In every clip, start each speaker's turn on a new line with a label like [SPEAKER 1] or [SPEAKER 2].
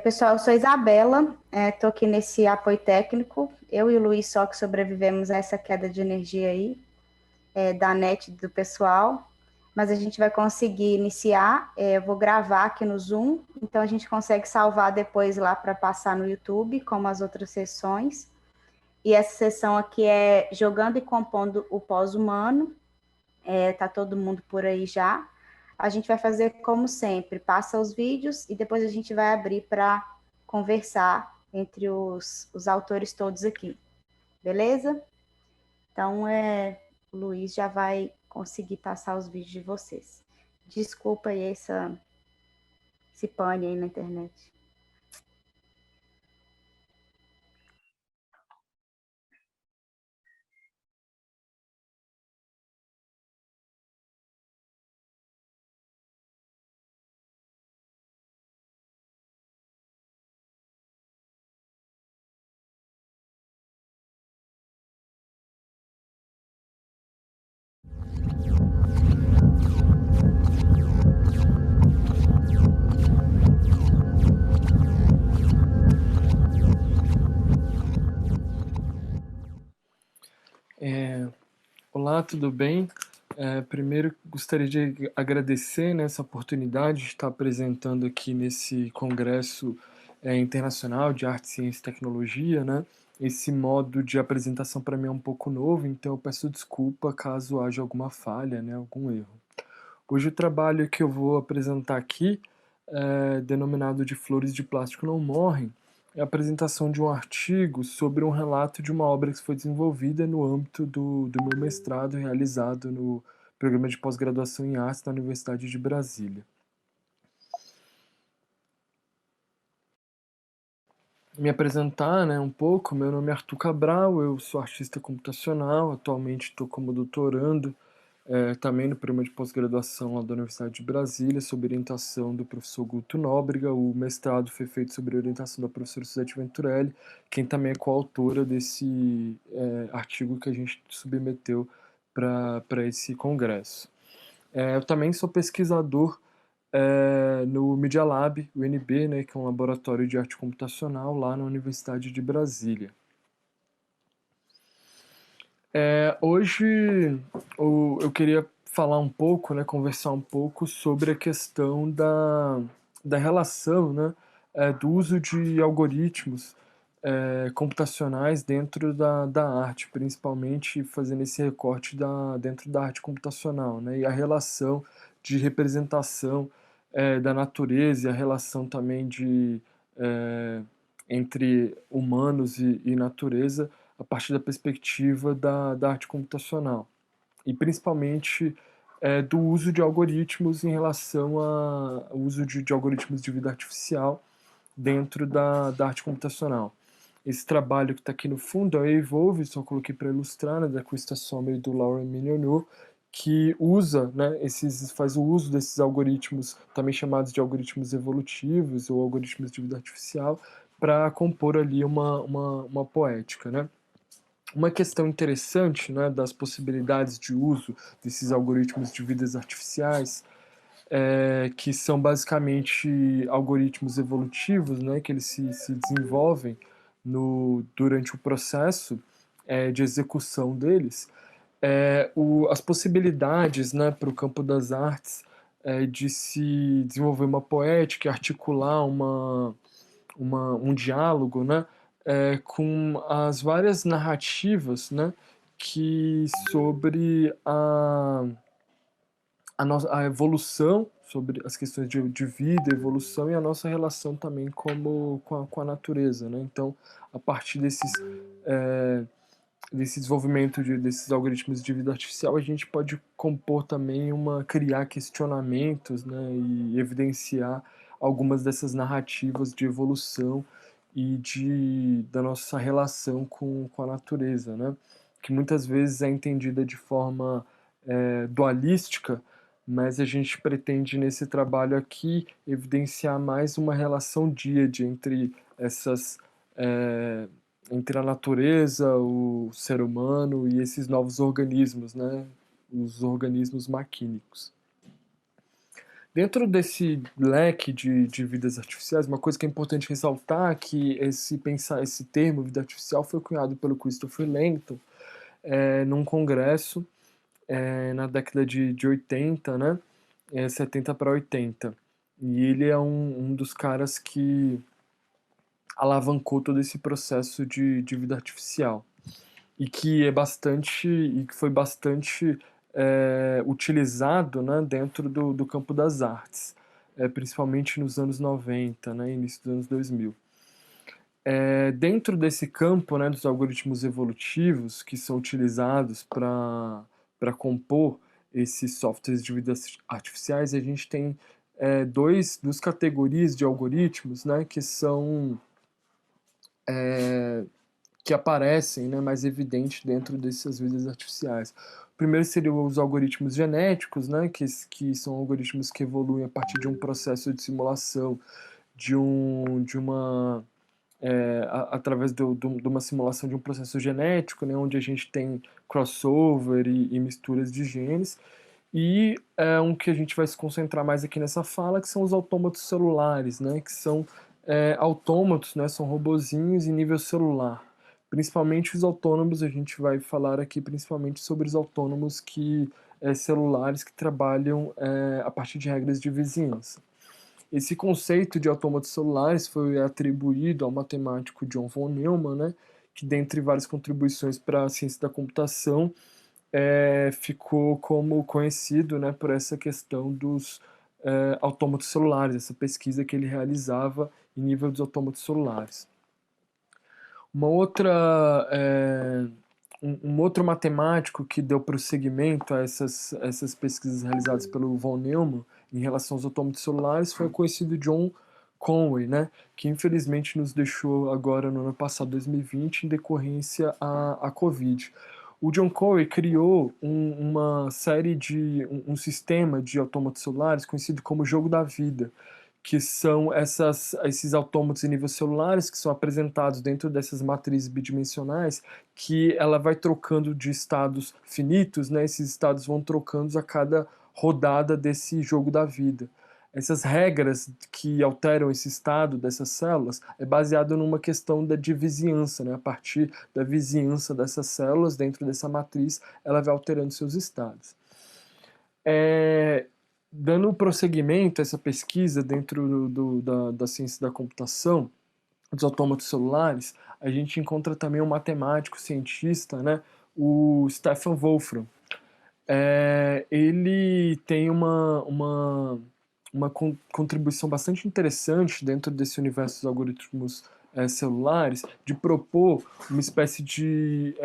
[SPEAKER 1] Pessoal, eu sou Isabela, estou aqui nesse apoio técnico. Eu e o Luiz só que sobrevivemos a essa queda de energia aí, da net do pessoal, mas a gente vai conseguir iniciar. Eu vou gravar aqui no Zoom, então a gente consegue salvar depois lá para passar no YouTube, como as outras sessões. E essa sessão aqui é Jogando e Compondo o Pós-Humano. Tá todo mundo por aí já. A gente vai fazer como sempre, passa os vídeos e depois a gente vai abrir para conversar entre os autores todos aqui, beleza? Então, o Luiz já vai conseguir passar os vídeos de vocês. Desculpa aí esse pane aí na internet.
[SPEAKER 2] Olá, tudo bem? Primeiro, gostaria de agradecer, né, essa oportunidade de estar apresentando aqui nesse congresso internacional de arte, ciência e tecnologia, né? Esse modo de apresentação para mim é um pouco novo, então eu peço desculpa caso haja alguma falha, né, algum erro. Hoje o trabalho que eu vou apresentar aqui, denominado de Flores de Plástico Não Morrem, é a apresentação de um artigo sobre um relato de uma obra que foi desenvolvida no âmbito do meu mestrado realizado no programa de pós-graduação em artes da Universidade de Brasília. Me apresentar, né, um pouco, meu nome é Arthur Cabral, eu sou artista computacional, atualmente estou como doutorando também no programa de pós-graduação lá da Universidade de Brasília, sob orientação do professor Guto Nóbrega. O mestrado foi feito sob orientação da professora Suzete Venturelli, quem também é coautora desse artigo que a gente submeteu para esse congresso. Eu também sou pesquisador no Media Lab, o UNB, né, que é um laboratório de arte computacional lá na Universidade de Brasília. Hoje eu queria falar um pouco, né, conversar um pouco sobre a questão da relação, né, do uso de algoritmos computacionais dentro da arte, principalmente fazendo esse recorte dentro da arte computacional, né, e a relação de representação da natureza e a relação também entre humanos e natureza a partir da perspectiva da arte computacional e principalmente do uso de algoritmos em relação ao uso de algoritmos de vida artificial dentro da arte computacional. Esse trabalho que está aqui no fundo é o Evolve, só coloquei para ilustrar, né, da Krista Sommer e do Laura Mignonneau, que usa, né, faz o uso desses algoritmos, também chamados de algoritmos evolutivos ou algoritmos de vida artificial, para compor ali uma poética, né? Uma questão interessante, né, das possibilidades de uso desses algoritmos de vidas artificiais, que são basicamente algoritmos evolutivos, né, que eles se desenvolvem durante o processo de execução deles, as possibilidades, né, para o campo das artes de se desenvolver uma poética, articular um diálogo, né, com as várias narrativas, né, que sobre a evolução, sobre as questões de vida, evolução e a nossa relação também com a natureza, né? Então, a partir desse desenvolvimento desses algoritmos de vida artificial, a gente pode compor também criar questionamentos, né, e evidenciar algumas dessas narrativas de evolução e da nossa relação com a natureza, né, que muitas vezes é entendida de forma dualística, mas a gente pretende nesse trabalho aqui evidenciar mais uma relação díade essas é, entre a natureza, o ser humano e esses novos organismos, né? Os organismos maquínicos. Dentro desse leque de vidas artificiais, uma coisa que é importante ressaltar é que esse termo vida artificial foi cunhado pelo Christopher Langton num congresso na década de 80, né? 70 para 80. E ele é um dos caras que alavancou todo esse processo de vida artificial. E que foi bastante utilizado, né, dentro do campo das artes, principalmente nos anos 90, né, início dos anos 2000. Dentro desse campo, né, dos algoritmos evolutivos que são utilizados para compor esses softwares de vidas artificiais, a gente tem duas categorias de algoritmos, né, que são que aparecem, né, mais evidente dentro dessas vidas artificiais. O primeiro seriam os algoritmos genéticos, né, que são algoritmos que evoluem a partir de um processo de simulação através de uma simulação de um processo genético, né, onde a gente tem crossover e misturas de genes. E um que a gente vai se concentrar mais aqui nessa fala, que são os autômatos celulares, né, que são autômatos, né, são robozinhos em nível celular. Principalmente os autônomos, a gente vai falar aqui principalmente sobre os autônomos celulares que trabalham a partir de regras de vizinhança. Esse conceito de autômatos celulares foi atribuído ao matemático John von Neumann, né, que dentre várias contribuições para a ciência da computação, ficou como conhecido, né, por essa questão dos autômatos celulares, essa pesquisa que ele realizava em nível dos autômatos celulares. Uma outra, um outro matemático que deu prosseguimento a essas pesquisas realizadas pelo von Neumann em relação aos autômatos celulares foi o conhecido John Conway, né, que infelizmente nos deixou agora no ano passado, 2020, em decorrência à Covid. O John Conway criou um sistema de autômatos celulares conhecido como jogo da vida, que são esses autômatos em nível celulares que são apresentados dentro dessas matrizes bidimensionais, que ela vai trocando de estados finitos, né? Esses estados vão trocando a cada rodada desse jogo da vida. Essas regras que alteram esse estado dessas células é baseado numa questão de vizinhança, né? A partir da vizinhança dessas células dentro dessa matriz, ela vai alterando seus estados. Dando prosseguimento a essa pesquisa dentro da ciência da computação, dos autômatos celulares, a gente encontra também um matemático, cientista, né, o Stefan Wolfram. Ele tem uma contribuição bastante interessante dentro desse universo dos algoritmos celulares, de propor uma espécie de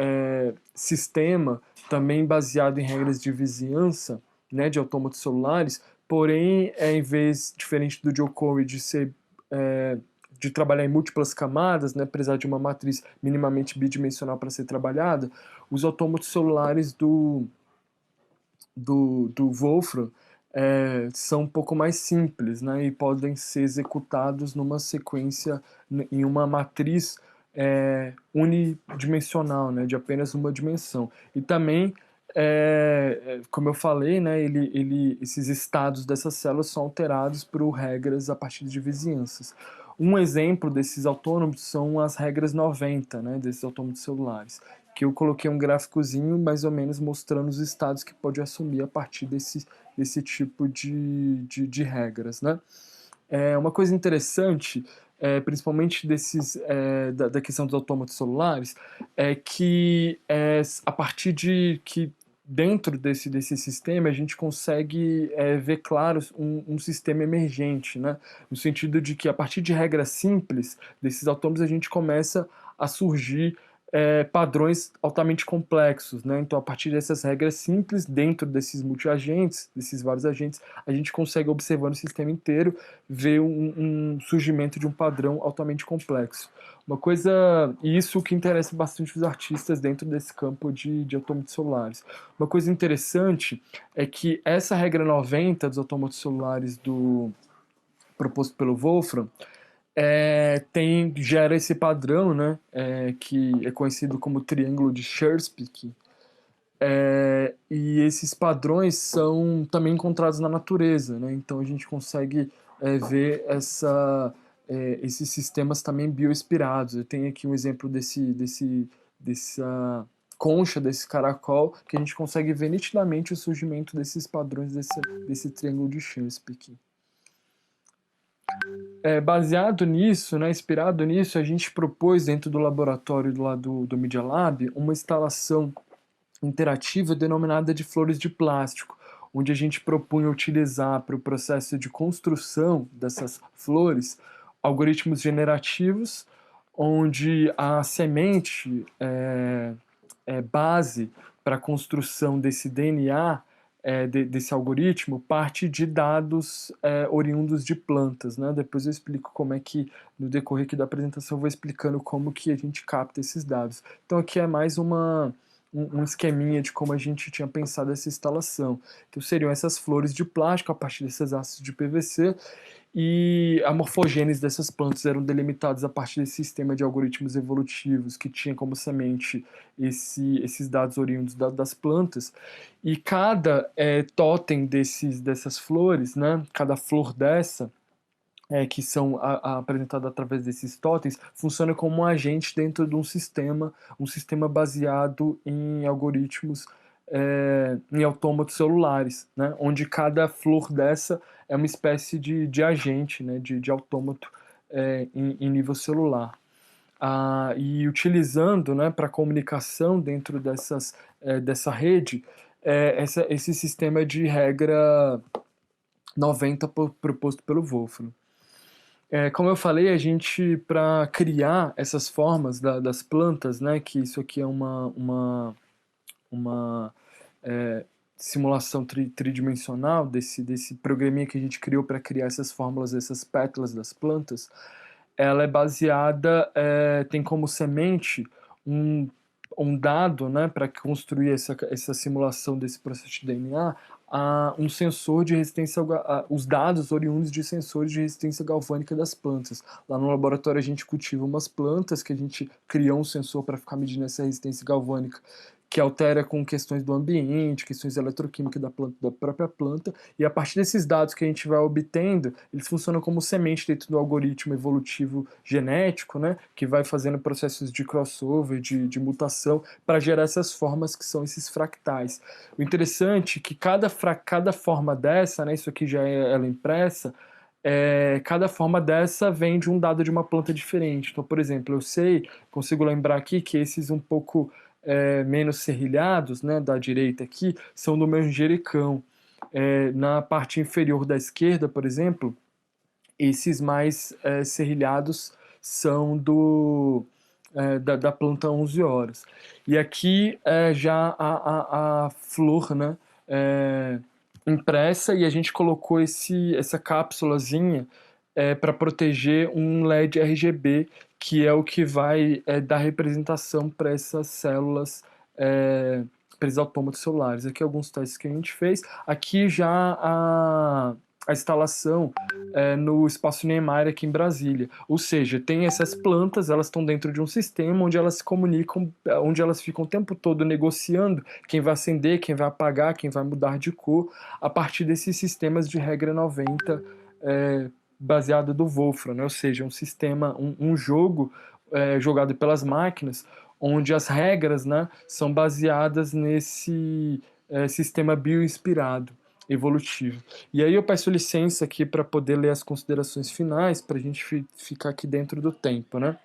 [SPEAKER 2] sistema também baseado em regras de vizinhança, né, de autômatos celulares, porém, em vez, diferente do Joe Conway, de trabalhar em múltiplas camadas, né, precisar de uma matriz minimamente bidimensional para ser trabalhada, os autômatos celulares do Wolfram são um pouco mais simples, né, e podem ser executados numa sequência, em uma matriz unidimensional, né, de apenas uma dimensão. E também, como eu falei, né, esses estados dessas células são alterados por regras a partir de vizinhanças. Um exemplo desses autônomos são as regras 90, né, desses autômatos celulares, que eu coloquei um gráficozinho mais ou menos mostrando os estados que pode assumir a partir desse tipo de regras, né? Uma coisa interessante, principalmente da questão dos autômatos celulares, é que a partir de que dentro desse sistema a gente consegue ver claro um sistema emergente, né? No sentido de que a partir de regras simples desses autômatos a gente começa a surgir padrões altamente complexos, né? Então, a partir dessas regras simples, dentro desses multiagentes, desses vários agentes, a gente consegue, observando o sistema inteiro, ver um surgimento de um padrão altamente complexo. Uma coisa, e isso que interessa bastante os artistas dentro desse campo de autômatos celulares. Uma coisa interessante é que essa regra 90 dos autômatos celulares proposto pelo Wolfram, gera esse padrão, né, que é conhecido como triângulo de Scherspik, E esses padrões são também encontrados na natureza, né? Então a gente consegue ver esses sistemas também bioinspirados. Eu tenho aqui um exemplo dessa concha, desse caracol, que a gente consegue ver nitidamente o surgimento desses padrões desse triângulo de Shakespeare aqui. Baseado nisso, né, inspirado nisso, a gente propôs dentro do laboratório do Media Lab uma instalação interativa denominada de flores de plástico, onde a gente propunha utilizar para o processo de construção dessas flores algoritmos generativos, onde a semente é base para a construção desse DNA, desse algoritmo, parte de dados oriundos de plantas, né? Depois eu explico como é que, no decorrer aqui da apresentação, eu vou explicando como que a gente capta esses dados. Então aqui é mais um esqueminha de como a gente tinha pensado essa instalação. Então seriam essas flores de plástico a partir desses ácidos de PVC, e a morfogênese dessas plantas eram delimitadas a partir desse sistema de algoritmos evolutivos que tinha como semente esses dados oriundos das plantas, e cada totem dessas flores, né, cada flor dessa, que são apresentadas através desses totens, funciona como um agente dentro de um sistema baseado em algoritmos, em autômatos celulares, né, onde cada flor dessa é uma espécie de agente, né, de autômato em nível celular. E utilizando, né, para comunicação dentro dessa rede, esse sistema de regra 90 proposto pelo Wolfram. Como eu falei, a gente, para criar essas formas das plantas, né, que isso aqui é uma simulação tridimensional desse programinha que a gente criou para criar essas fórmulas, essas pétalas das plantas, ela é baseada, tem como semente um dado, né, para construir essa simulação desse processo de DNA, um sensor de resistência, os dados oriundos de sensores de resistência galvânica das plantas. Lá no laboratório a gente cultiva umas plantas que a gente criou um sensor para ficar medindo essa resistência galvânica, que altera com questões do ambiente, questões eletroquímicas da própria planta, e a partir desses dados que a gente vai obtendo, eles funcionam como semente dentro do algoritmo evolutivo genético, né, que vai fazendo processos de crossover, de mutação, para gerar essas formas que são esses fractais. O interessante é que cada forma dessa, né, isso aqui já é ela impressa, cada forma dessa vem de um dado de uma planta diferente. Então, por exemplo, consigo lembrar aqui que esses um pouco menos serrilhados, né, da direita aqui, são do manjericão. Na parte inferior da esquerda, por exemplo, esses mais serrilhados são da planta 11 horas. E aqui já a flor, né, impressa, e a gente colocou essa cápsulazinha para proteger um LED RGB, que é o que vai dar representação para essas células, para esses autômatos celulares. Aqui alguns testes que a gente fez. Aqui já a instalação no Espaço Niemeyer aqui em Brasília. Ou seja, tem essas plantas, elas estão dentro de um sistema onde elas se comunicam, onde elas ficam o tempo todo negociando quem vai acender, quem vai apagar, quem vai mudar de cor, a partir desses sistemas de regra 90 baseado do Wolfram, né? Ou seja, um sistema, um jogo jogado pelas máquinas, onde as regras, né, são baseadas nesse sistema bioinspirado, evolutivo. E aí eu peço licença aqui para poder ler as considerações finais, para a gente ficar aqui dentro do tempo, né?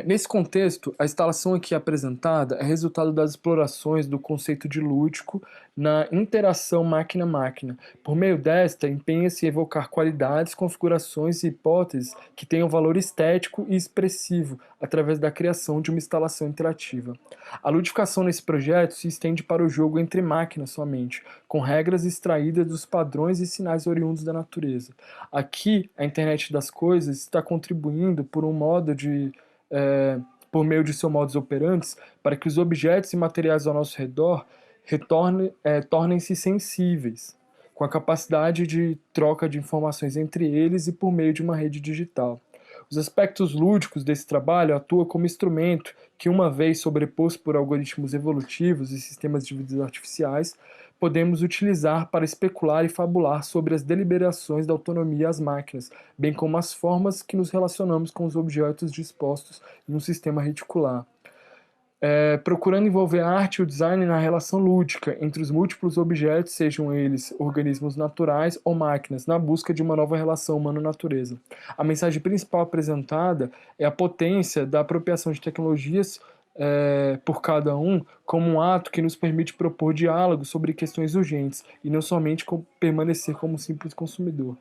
[SPEAKER 2] Nesse contexto, a instalação aqui apresentada é resultado das explorações do conceito de lúdico na interação máquina-máquina. Por meio desta, empenha-se em evocar qualidades, configurações e hipóteses que tenham valor estético e expressivo através da criação de uma instalação interativa. A ludificação nesse projeto se estende para o jogo entre máquinas somente, com regras extraídas dos padrões e sinais oriundos da natureza. Aqui, a internet das coisas está contribuindo por meio de seu modus operandi, para que os objetos e materiais ao nosso redor tornem-se sensíveis, com a capacidade de troca de informações entre eles e por meio de uma rede digital. Os aspectos lúdicos desse trabalho atuam como instrumento que, uma vez sobreposto por algoritmos evolutivos e sistemas de vidas artificiais, podemos utilizar para especular e fabular sobre as deliberações da autonomia às máquinas, bem como as formas que nos relacionamos com os objetos dispostos em um sistema reticular. Procurando envolver a arte e o design na relação lúdica entre os múltiplos objetos, sejam eles organismos naturais ou máquinas, na busca de uma nova relação humano-natureza. A mensagem principal apresentada é a potência da apropriação de tecnologias por cada um como um ato que nos permite propor diálogo sobre questões urgentes e não somente permanecer como um simples consumidor.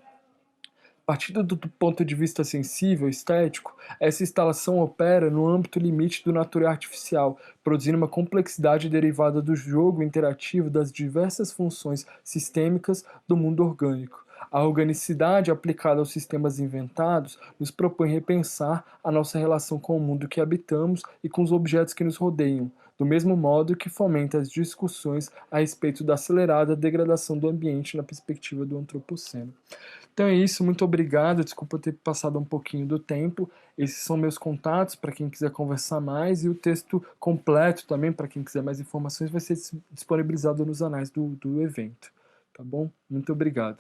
[SPEAKER 2] Partindo do ponto de vista sensível, estético, essa instalação opera no âmbito limite do natural artificial, produzindo uma complexidade derivada do jogo interativo das diversas funções sistêmicas do mundo orgânico. A organicidade aplicada aos sistemas inventados nos propõe repensar a nossa relação com o mundo que habitamos e com os objetos que nos rodeiam, do mesmo modo que fomenta as discussões a respeito da acelerada degradação do ambiente na perspectiva do antropoceno. Então é isso, muito obrigado. Desculpa ter passado um pouquinho do tempo. Esses são meus contatos para quem quiser conversar mais, e o texto completo também, para quem quiser mais informações, vai ser disponibilizado nos anais do evento. Tá bom? Muito obrigado.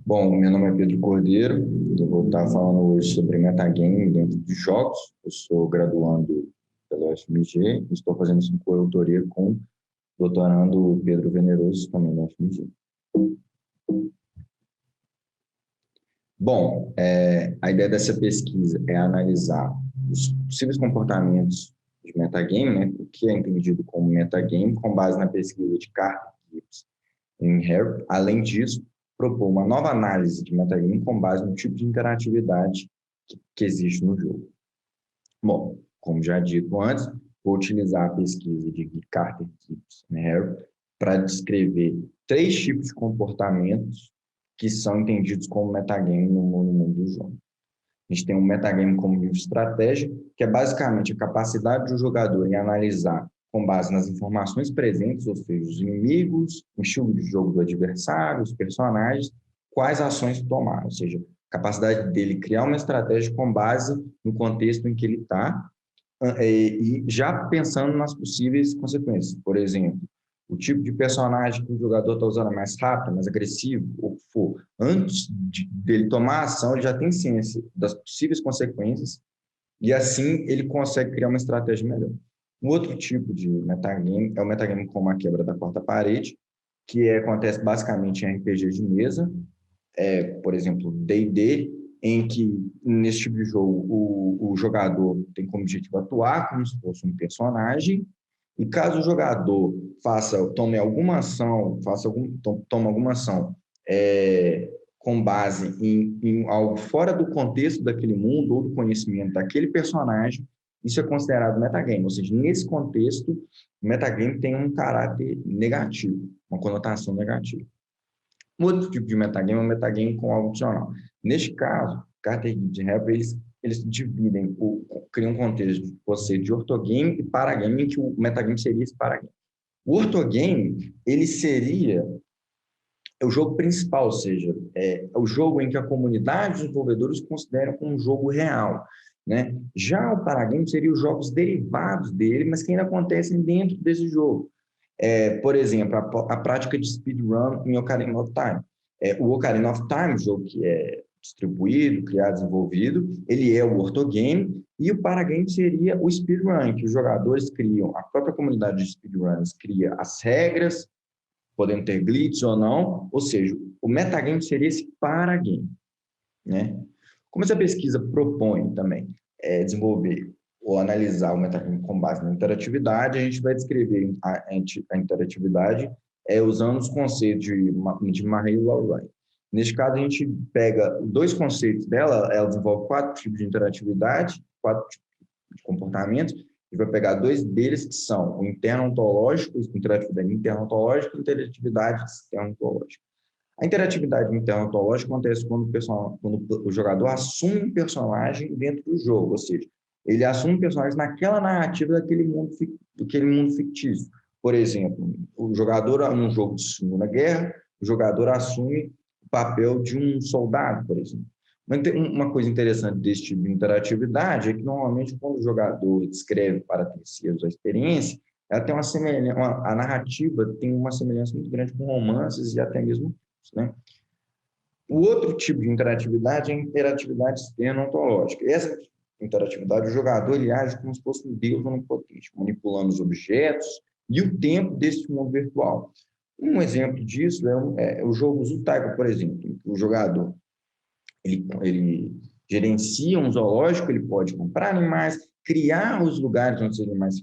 [SPEAKER 3] Bom, meu nome é Pedro Cordeiro, eu vou estar falando hoje sobre metagame dentro de jogos. Eu sou graduando pela UFMG e estou fazendo isso em coautoria com o doutorando Pedro Veneroso, também da UFMG. Bom, a ideia dessa pesquisa é analisar os possíveis comportamentos de metagame, né, o que é entendido como metagame, com base na pesquisa de Carter e Gibbs em Harvard. Além disso, propor uma nova análise de metagame com base no tipo de interatividade que existe no jogo. Bom, como já dito antes, vou utilizar a pesquisa de Carter e Gibbs em Harvard para descrever 3 tipos de comportamentos que são entendidos como metagame no mundo do jogo. A gente tem um metagame como nível de estratégia, que é basicamente a capacidade do jogador em analisar com base nas informações presentes, ou seja, os inimigos, o estilo de jogo do adversário, os personagens, quais ações tomar, ou seja, a capacidade dele criar uma estratégia com base no contexto em que ele está, e já pensando nas possíveis consequências. Por exemplo, o tipo de personagem que o jogador está usando é mais rápido, mais agressivo, ou que for. Antes dele tomar a ação, ele já tem ciência das possíveis consequências, e assim ele consegue criar uma estratégia melhor. Um outro tipo de metagame é o metagame como a quebra da quarta parede, que acontece basicamente em RPG de mesa, por exemplo, D&D, em que, nesse tipo de jogo, o jogador tem como objetivo atuar como se fosse um personagem, e caso o jogador tome alguma ação, com base em algo fora do contexto daquele mundo ou do conhecimento daquele personagem, isso é considerado metagame. Ou seja, nesse contexto, o metagame tem um caráter negativo, uma conotação negativa. Um outro tipo de metagame é o metagame com algo opcional. Neste caso, Carter e Gibbs, eles dividem, criam um contexto de ortogame e paragame, em que o metagame seria esse paragame. O ortogame, ele seria o jogo principal, ou seja, o jogo em que a comunidade dos desenvolvedores consideram como um jogo real, né? Já o paragame seria os jogos derivados dele, mas que ainda acontecem dentro desse jogo. Por exemplo, a prática de speedrun em Ocarina of Time. O Ocarina of Time, jogo que é distribuído, criado, desenvolvido, ele é o ortogame, e o paragame seria o speedrun, que os jogadores criam, a própria comunidade de speedruns cria as regras, podendo ter glitch ou não, ou seja, o metagame seria esse paragame, né? Como essa pesquisa propõe também desenvolver ou analisar o metagame com base na interatividade, a gente vai descrever a interatividade usando os conceitos de Marie Laurent. Neste caso, a gente pega dois conceitos dela, ela desenvolve 4 tipos de interatividade, 4 tipos de comportamentos. A gente vai pegar 2 deles, que são o interno-ontológico, interatividade interno-ontológica e interatividade externo-ontológica. A interatividade interno-ontológica acontece quando o jogador assume um personagem dentro do jogo, ou seja, ele assume um personagem naquela narrativa daquele mundo fictício. Por exemplo, o jogador, num jogo de Segunda Guerra, o jogador assume o papel de um soldado, por exemplo. Uma coisa interessante desse tipo de interatividade é que, normalmente, quando o jogador descreve para terceiros a experiência, ela tem uma semelhança, a narrativa tem uma semelhança muito grande com romances e até mesmo, né? O outro tipo de interatividade é a interatividade externo-ontológica. Essa interatividade, o jogador ele age como se fosse um deus onipotente, manipulando os objetos e o tempo desse mundo virtual. Um exemplo disso é o jogo Zootaico, por exemplo, em que o jogador ele gerencia um zoológico, ele pode comprar animais, criar os lugares onde os animais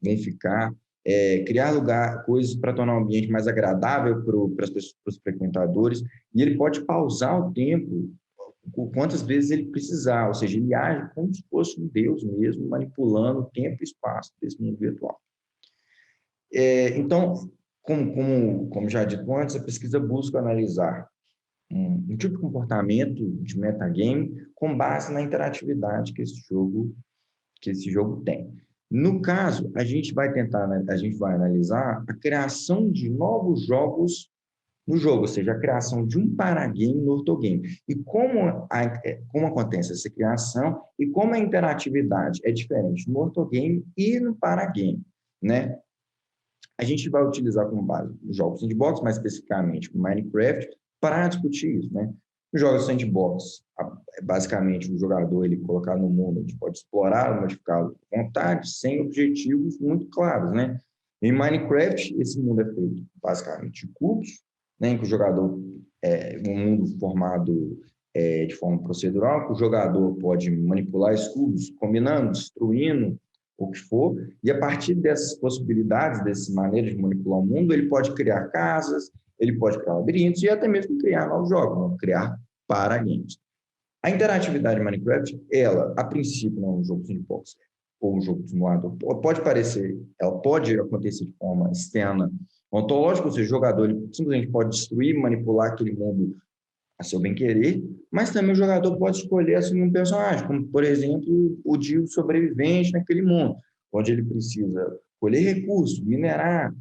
[SPEAKER 3] vêm ficar, criar coisas para tornar o ambiente mais agradável para os frequentadores, e ele pode pausar o tempo quantas vezes ele precisar, ou seja, ele age como se fosse um deus mesmo, manipulando o tempo e espaço desse mundo virtual. Então, como já dito antes, a pesquisa busca analisar um tipo de comportamento de metagame com base na interatividade que esse jogo tem. No caso, a gente vai analisar a criação de novos jogos no jogo, ou seja, a criação de um paragame no ortogame. E como acontece essa criação e como a interatividade é diferente no ortogame e no paragame, né? A gente vai utilizar como base os jogos sandbox, mais especificamente o Minecraft, para discutir isso, né? Os jogos sandbox, basicamente, o jogador ele colocar no mundo, a gente pode explorar, modificá-lo à vontade, sem objetivos muito claros, né? Em Minecraft, esse mundo é feito basicamente de cubos, né, em que o jogador um mundo formado de forma procedural, que o jogador pode manipular esses cubos, combinando, destruindo, o que for, e a partir dessas possibilidades, dessa maneira de manipular o mundo, ele pode criar casas, ele pode criar labirintos e até mesmo criar novos jogos, né? Criar paragames. A interatividade de Minecraft, ela, a princípio, não é um jogo de sandbox ou um jogo de simulador, ela pode acontecer de forma externa, ontológica, ou seja, o jogador ele simplesmente pode destruir, manipular aquele mundo a seu bem-querer, mas também o jogador pode escolher assumir um personagem, como, por exemplo, o de sobrevivente naquele mundo, onde ele precisa colher recursos, minerar,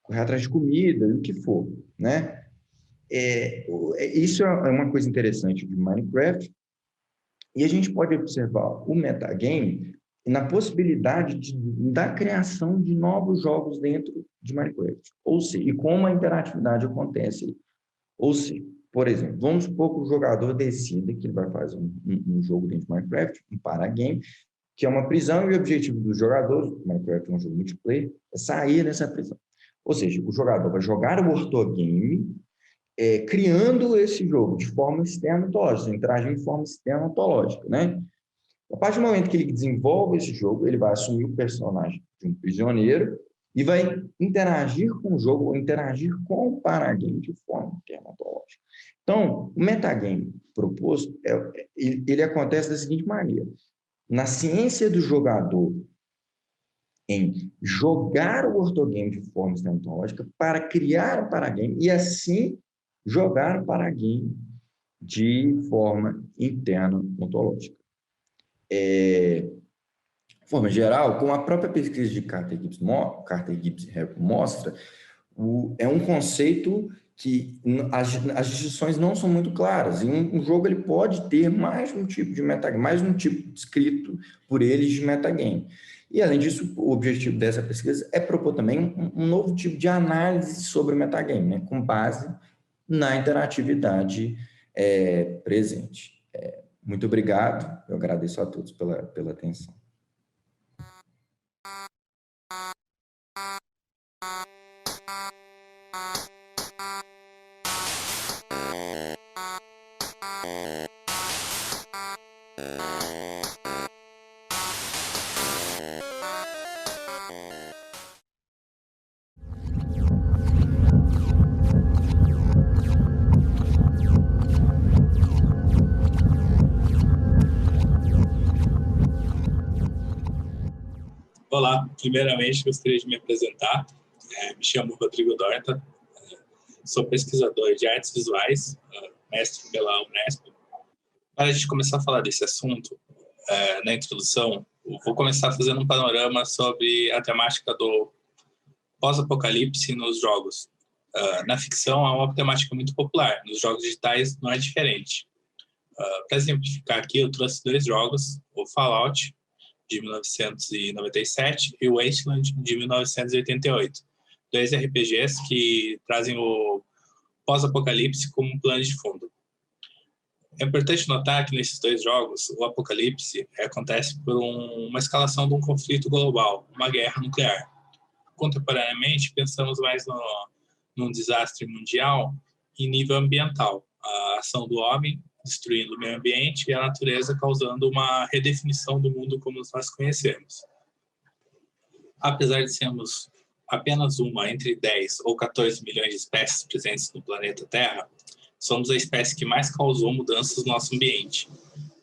[SPEAKER 3] correr atrás de comida, o que for, né? Isso é uma coisa interessante de Minecraft, e a gente pode observar o metagame na possibilidade da criação de novos jogos dentro de Minecraft, ou seja, e como a interatividade acontece. Ou seja, por exemplo, vamos supor que o jogador decida que ele vai fazer um jogo dentro de Minecraft, um paragame, que é uma prisão, e o objetivo dos jogadores, Minecraft é um jogo multiplayer, é sair dessa prisão. Ou seja, o jogador vai jogar o ortogame, criando esse jogo de forma externa ontológica, interagindo de forma externa ontológica, né? A partir do momento que ele desenvolve esse jogo, ele vai assumir o personagem de um prisioneiro e vai interagir com o jogo, ou interagir com o paragame de forma interna ontológica. Então, o metagame proposto, ele acontece da seguinte maneira. Na ciência do jogador em jogar o ortogame de forma externa ontológica para criar o paragame e, assim, jogar o paragame de forma interna ontológica. De forma geral, como a própria pesquisa de Carter Gibbs mostra, é um conceito que as distinções não são muito claras. E um jogo ele pode ter mais um tipo de metagame, mais um tipo descrito por eles de metagame. E, além disso, o objetivo dessa pesquisa é propor também um novo tipo de análise sobre o metagame, né, com base na interatividade presente. Muito obrigado, eu agradeço a todos pela atenção.
[SPEAKER 4] Olá, primeiramente gostaria de me apresentar. Me chamo Rodrigo Dorta, sou pesquisador de artes visuais, mestre pela Unesp. Para a gente começar a falar desse assunto, na introdução, eu vou começar fazendo um panorama sobre a temática do pós-apocalipse nos jogos. Na ficção, é uma temática muito popular, nos jogos digitais não é diferente. Para exemplificar aqui, eu trouxe 2 jogos, o Fallout, de 1997, e o Wasteland, de 1988. 2 RPGs que trazem o pós-apocalipse como um plano de fundo. É importante notar que nesses 2 jogos, o apocalipse acontece por uma escalação de um conflito global, uma guerra nuclear. Contemporaneamente, pensamos mais num desastre mundial em nível ambiental, a ação do homem destruindo o meio ambiente e a natureza causando uma redefinição do mundo como nós conhecemos. Apesar de sermos apenas uma entre 10 ou 14 milhões de espécies presentes no planeta Terra, somos a espécie que mais causou mudanças no nosso ambiente.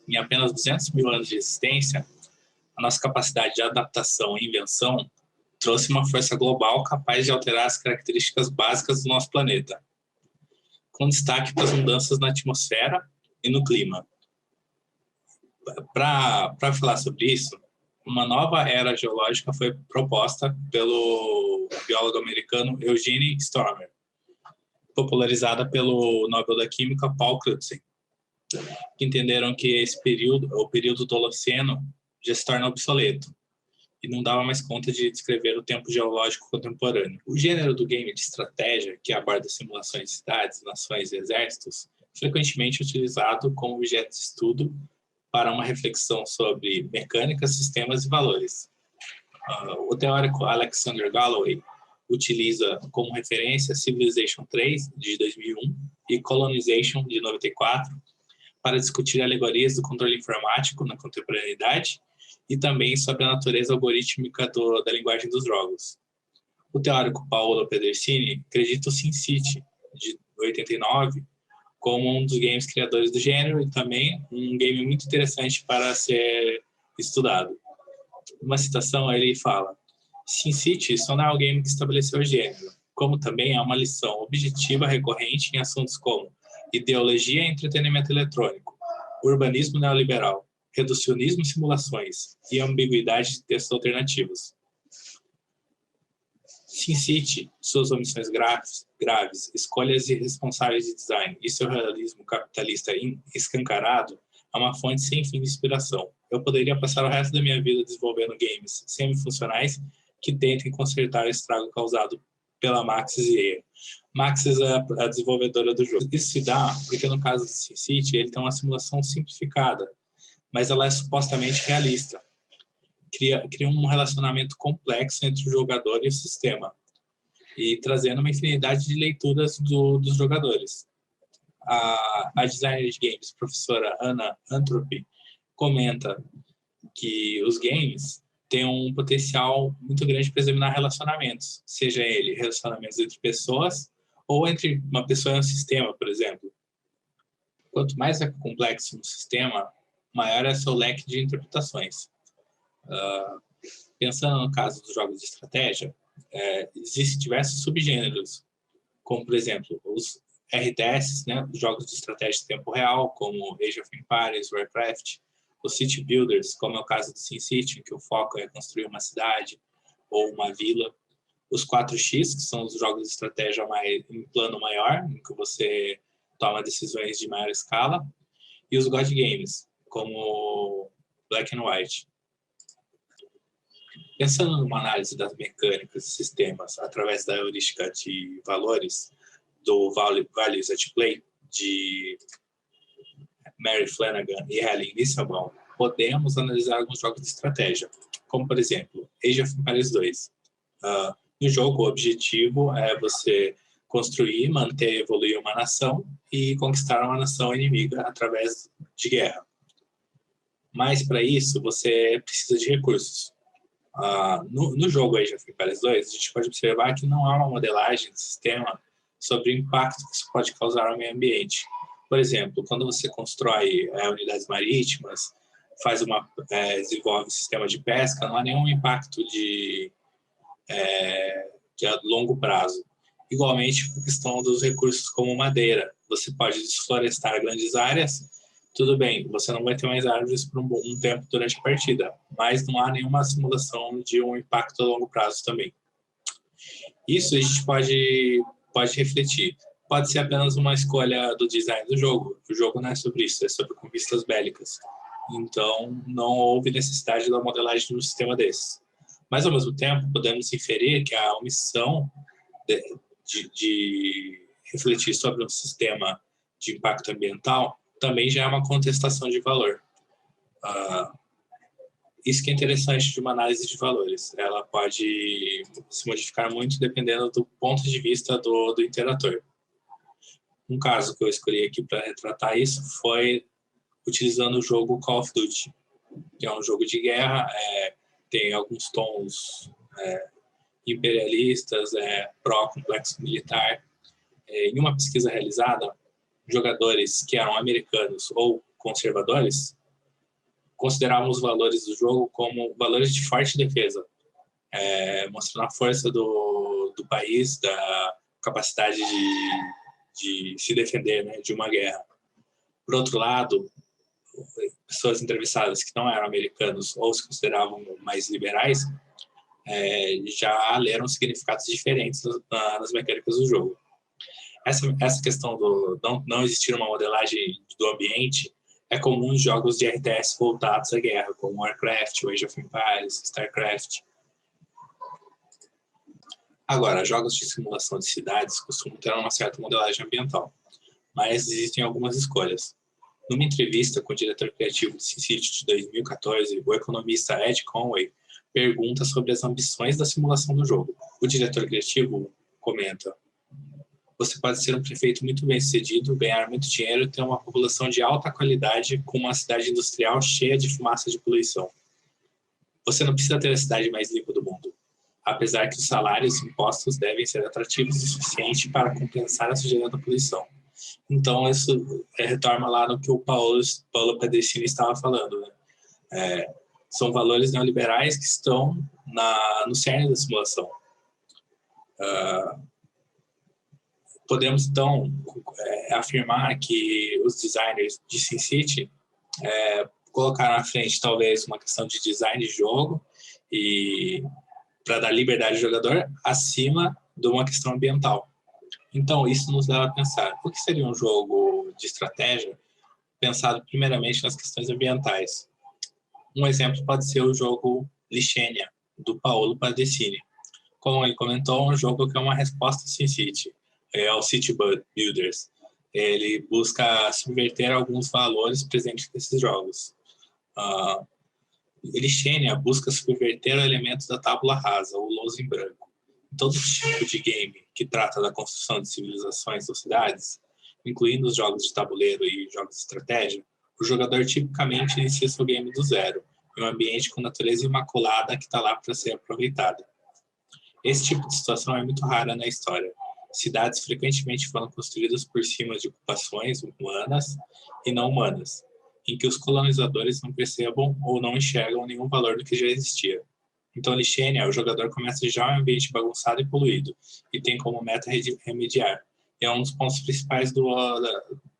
[SPEAKER 4] Em apenas 200 mil anos de existência, a nossa capacidade de adaptação e invenção trouxe uma força global capaz de alterar as características básicas do nosso planeta, com destaque para as mudanças na atmosfera e no clima. Para falar sobre isso, uma nova era geológica foi proposta pelo biólogo americano Eugene Stormer, popularizada pelo Nobel da Química Paul Crutzen, que entenderam que esse período, o período do Holoceno, já se torna obsoleto e não dava mais conta de descrever o tempo geológico contemporâneo. O gênero do game de estratégia, que aborda simulações de cidades, nações e exércitos, frequentemente utilizado como objeto de estudo para uma reflexão sobre mecânica, sistemas e valores. O teórico Alexander Galloway utiliza como referência Civilization 3, de 2001, e Colonization, de 94, para discutir alegorias do controle informático na contemporaneidade e também sobre a natureza algorítmica da linguagem dos jogos. O teórico Paolo Pedersini acredita o SimCity, de 89, como um dos games criadores do gênero e também um game muito interessante para ser estudado. Uma citação, ele fala: SimCity só não é o game que estabeleceu o gênero, como também é uma lição objetiva recorrente em assuntos como ideologia e entretenimento eletrônico, urbanismo neoliberal, reducionismo e simulações e ambiguidade de textos alternativos. SimCity, suas omissões graves, escolhas irresponsáveis de design e seu realismo capitalista escancarado é uma fonte sem fim de inspiração. Eu poderia passar o resto da minha vida desenvolvendo games semi-funcionais que tentem consertar o estrago causado pela Maxis EA. Maxis é a desenvolvedora do jogo. Isso se dá porque, no caso do SimCity, ele tem uma simulação simplificada, mas ela é supostamente realista. Cria um relacionamento complexo entre o jogador e o sistema, e trazendo uma infinidade de leituras dos jogadores. A designer de games, professora Anna Anthropy, comenta que os games têm um potencial muito grande para examinar relacionamentos, seja ele relacionamentos entre pessoas ou entre uma pessoa e um sistema, por exemplo. Quanto mais é complexo um sistema, maior é seu leque de interpretações. Pensando no caso dos jogos de estratégia, existem diversos subgêneros, como, por exemplo, os RTS, né, os jogos de estratégia em tempo real, como Age of Empires, Warcraft, os City Builders, como é o caso do SimCity, em que o foco é construir uma cidade ou uma vila, os 4X, que são os jogos de estratégia em plano maior, em que você toma decisões de maior escala, e os God Games, como Black and White. Pensando numa análise das mecânicas e sistemas através da heurística de valores do Values at Play, de Mary Flanagan e Helen Nissenbaum, podemos analisar alguns jogos de estratégia, como, por exemplo, Age of Empires 2. No jogo, o objetivo é você construir, manter e evoluir uma nação e conquistar uma nação inimiga através de guerra. Mas, para isso, você precisa de recursos. No jogo Age of Empires 2, a gente pode observar que não há uma modelagem de sistema sobre o impacto que isso pode causar ao meio ambiente. Por exemplo, quando você constrói unidades marítimas, desenvolve um sistema de pesca, não há nenhum impacto de longo prazo. Igualmente, a questão dos recursos como madeira. Você pode desflorestar grandes áreas, tudo bem, você não vai ter mais árvores por um tempo durante a partida, mas não há nenhuma simulação de um impacto a longo prazo também. Isso a gente pode refletir. Pode ser apenas uma escolha do design do jogo. O jogo não é sobre isso, é sobre conquistas bélicas. Então, não houve necessidade da modelagem de um sistema desses. Mas, ao mesmo tempo, podemos inferir que a omissão de refletir sobre um sistema de impacto ambiental também já é uma contestação de valor. Isso que é interessante de uma análise de valores. Ela pode se modificar muito dependendo do ponto de vista do interator. Um caso que eu escolhi aqui para retratar isso foi utilizando o jogo Call of Duty, que é um jogo de guerra, tem alguns tons imperialistas, pró-complexo militar. Em uma pesquisa realizada, jogadores que eram americanos ou conservadores consideravam os valores do jogo como valores de forte defesa, mostrando a força do país, da capacidade de se defender, né, de uma guerra. Por outro lado, pessoas entrevistadas que não eram americanos ou se consideravam mais liberais já leram significados diferentes nas mecânicas do jogo. Essa questão do não existir uma modelagem do ambiente é comum em jogos de RTS voltados à guerra, como Warcraft, Age of Empires, StarCraft. Agora, jogos de simulação de cidades costumam ter uma certa modelagem ambiental, mas existem algumas escolhas. Numa entrevista com o diretor criativo de SimCity de 2014, o economista Ed Conway pergunta sobre as ambições da simulação do jogo. O diretor criativo comenta: você pode ser um prefeito muito bem-sucedido, ganhar muito dinheiro e ter uma população de alta qualidade com uma cidade industrial cheia de fumaça de poluição. Você não precisa ter a cidade mais limpa do mundo, apesar que os salários e impostos devem ser atrativos o suficiente para compensar a sujeira da poluição. Então, isso retorna lá no que o Paulo Pedicini estava falando, né? São valores neoliberais que estão no cerne da simulação. Podemos, então, afirmar que os designers de SimCity colocaram à frente, talvez, uma questão de design de jogo e para dar liberdade ao jogador acima de uma questão ambiental. Então, isso nos leva a pensar, o que seria um jogo de estratégia pensado primeiramente nas questões ambientais? Um exemplo pode ser o jogo Lixênia, do Paolo Padecini. Como ele comentou, é um jogo que é uma resposta ao SimCity, ao City Builders. Ele busca subverter alguns valores presentes nesses jogos. Lixênia busca subverter o elemento da tábula rasa, o louso em branco. Em todo tipo de game que trata da construção de civilizações ou cidades, incluindo os jogos de tabuleiro e jogos de estratégia, o jogador tipicamente inicia seu game do zero, em um ambiente com natureza imaculada que está lá para ser aproveitada. Esse tipo de situação é muito rara na história. Cidades frequentemente foram construídas por cima de ocupações humanas e não humanas, em que os colonizadores não percebam ou não enxergam nenhum valor do que já existia. Então, Lixênia, o jogador começa já em um ambiente bagunçado e poluído, e tem como meta remediar. E é um dos pontos principais do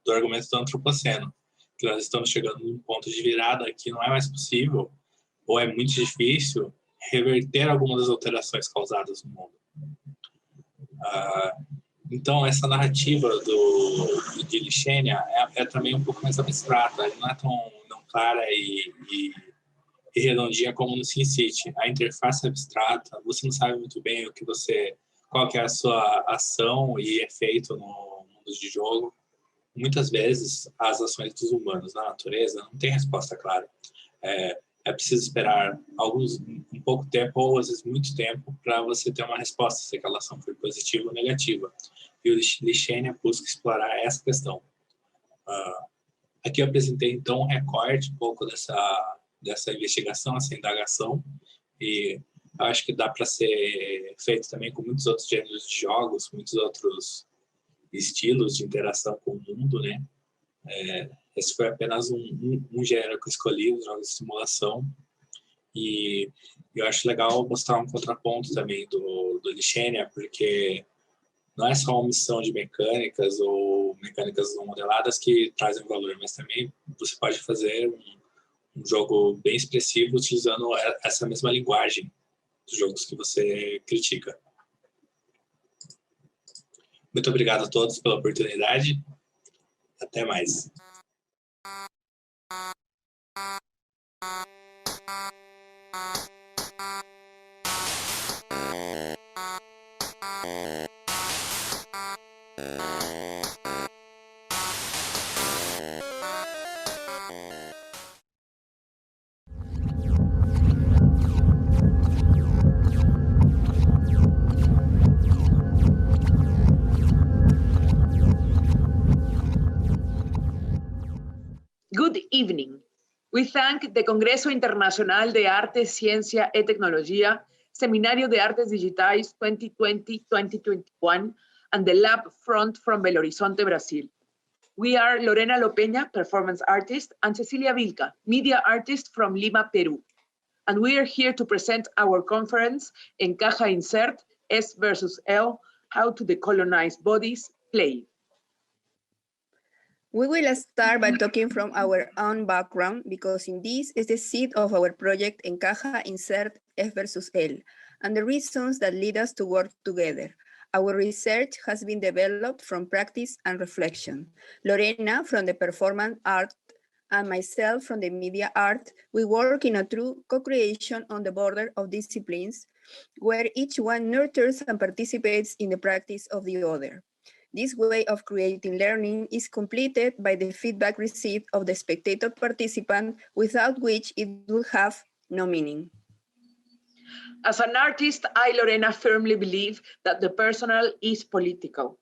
[SPEAKER 4] argumento do antropoceno, que nós estamos chegando num ponto de virada que não é mais possível, ou é muito difícil, reverter algumas das alterações causadas no mundo. Então, essa narrativa de Lixênia é também um pouco mais abstrata, não é tão clara e redondinha como no SimCity. A interface é abstrata, você não sabe muito bem qual que é a sua ação e efeito no mundo de jogo. Muitas vezes, as ações dos humanos na natureza não têm resposta clara. É preciso esperar um pouco tempo, ou às vezes muito tempo, para você ter uma resposta, se aquela ação foi positiva ou negativa. E o Lixênia busca explorar essa questão. Aqui eu apresentei, então, um recorte um pouco dessa investigação, essa indagação, e acho que dá para ser feito também com muitos outros gêneros de jogos, muitos outros estilos de interação com o mundo, né? Esse foi apenas um gênero que eu escolhi, os jogos de simulação. E eu acho legal mostrar um contraponto também do Lixênia, porque não é só uma missão de mecânicas ou mecânicas não modeladas que trazem valor, mas também você pode fazer um jogo bem expressivo utilizando essa mesma linguagem dos jogos que você critica. Muito obrigado a todos pela oportunidade. Até mais.
[SPEAKER 5] Good evening. We thank the Congreso Internacional de Arte, Ciencia y Tecnología, Seminario de Artes Digitais 2020-2021, and the Lab Front from Belo Horizonte, Brazil. We are Lorena Lopeña, performance artist, and Cecilia Vilca, media artist from Lima, Peru. And we are here to present our conference, Encaja Insert, S versus L, How to Decolonize Bodies, Play.
[SPEAKER 6] We will start by talking from our own background because in this is the seed of our project Encaja Insert F versus L and the reasons that lead us to work together. Our research has been developed from practice and reflection. Lorena from the performance art and myself from the media art, we work in a true co-creation on the border of disciplines where each one nurtures and participates in the practice of the other. This way of creating learning is completed by the feedback received of the spectator participant, without which it will have no meaning.
[SPEAKER 5] As an artist, I, Lorena, firmly believe that the personal is political.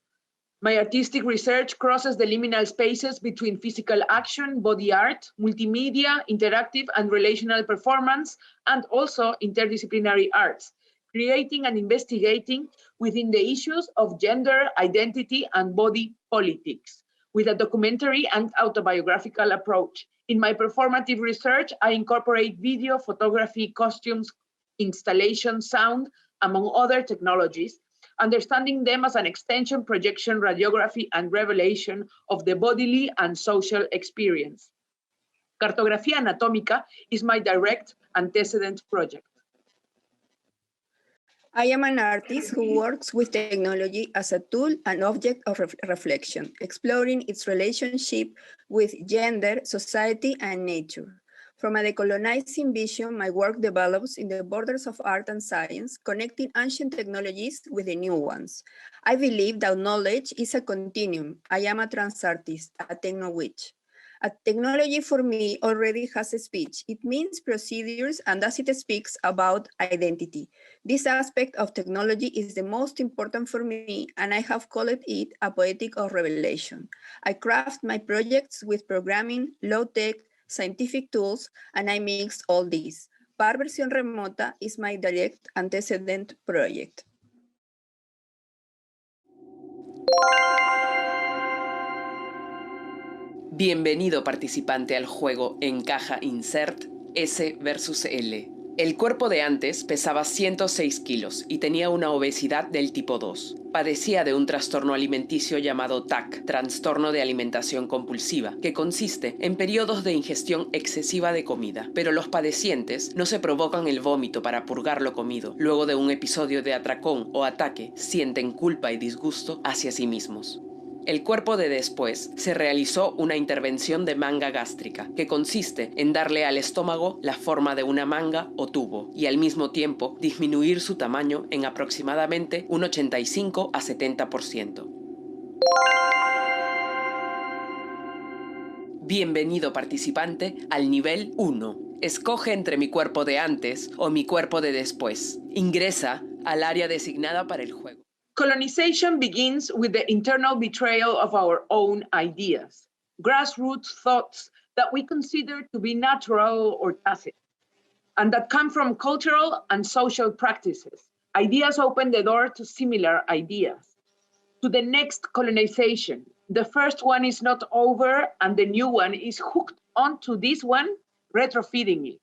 [SPEAKER 5] My artistic research crosses the liminal spaces between physical action, body art, multimedia, interactive and relational performance, and also interdisciplinary arts, creating and investigating within the issues of gender, identity, and body politics, with a documentary and autobiographical approach. In my performative research, I incorporate video, photography, costumes, installation, sound, among other technologies, understanding them as an extension, projection, radiography, and revelation of the bodily and social experience. Cartografía Anatómica is my direct antecedent project.
[SPEAKER 6] I am an artist who works with technology as a tool and object of reflection, exploring its relationship with gender, society, and nature. From a decolonizing vision, my work develops in the borders of art and science, connecting ancient technologies with the new ones. I believe that knowledge is a continuum. I am a trans artist, a techno-witch. A technology for me already has a speech. It means procedures and thus it speaks about identity. This aspect of technology is the most important for me and I have called it a poetic of revelation. I craft my projects with programming, low-tech, scientific tools, and I mix all these. Par Versión Remota is my direct antecedent project.
[SPEAKER 7] Bienvenido participante al juego Encaja Insert S versus L. El cuerpo de antes pesaba 106 kilos y tenía una obesidad del tipo 2. Padecía de un trastorno alimenticio llamado TAC, trastorno de alimentación compulsiva, que consiste en periodos de ingestión excesiva de comida. Pero los padecientes no se provocan el vómito para purgar lo comido. Luego de un episodio de atracón o ataque, sienten culpa y disgusto hacia sí mismos. El cuerpo de después se realizó una intervención de manga gástrica, que consiste en darle al estómago la forma de una manga o tubo y al mismo tiempo disminuir su tamaño en aproximadamente un 85 a 70%. Bienvenido participante al nivel 1. Escoge entre mi cuerpo de antes o mi cuerpo de después. Ingresa al área designada para el juego.
[SPEAKER 5] Colonization begins with the internal betrayal of our own ideas, grassroots thoughts that we consider to be natural or tacit, and that come from cultural and social practices. Ideas open the door to similar ideas. To the next colonization, the first one is not over and the new one is hooked onto this one, retrofeeding it.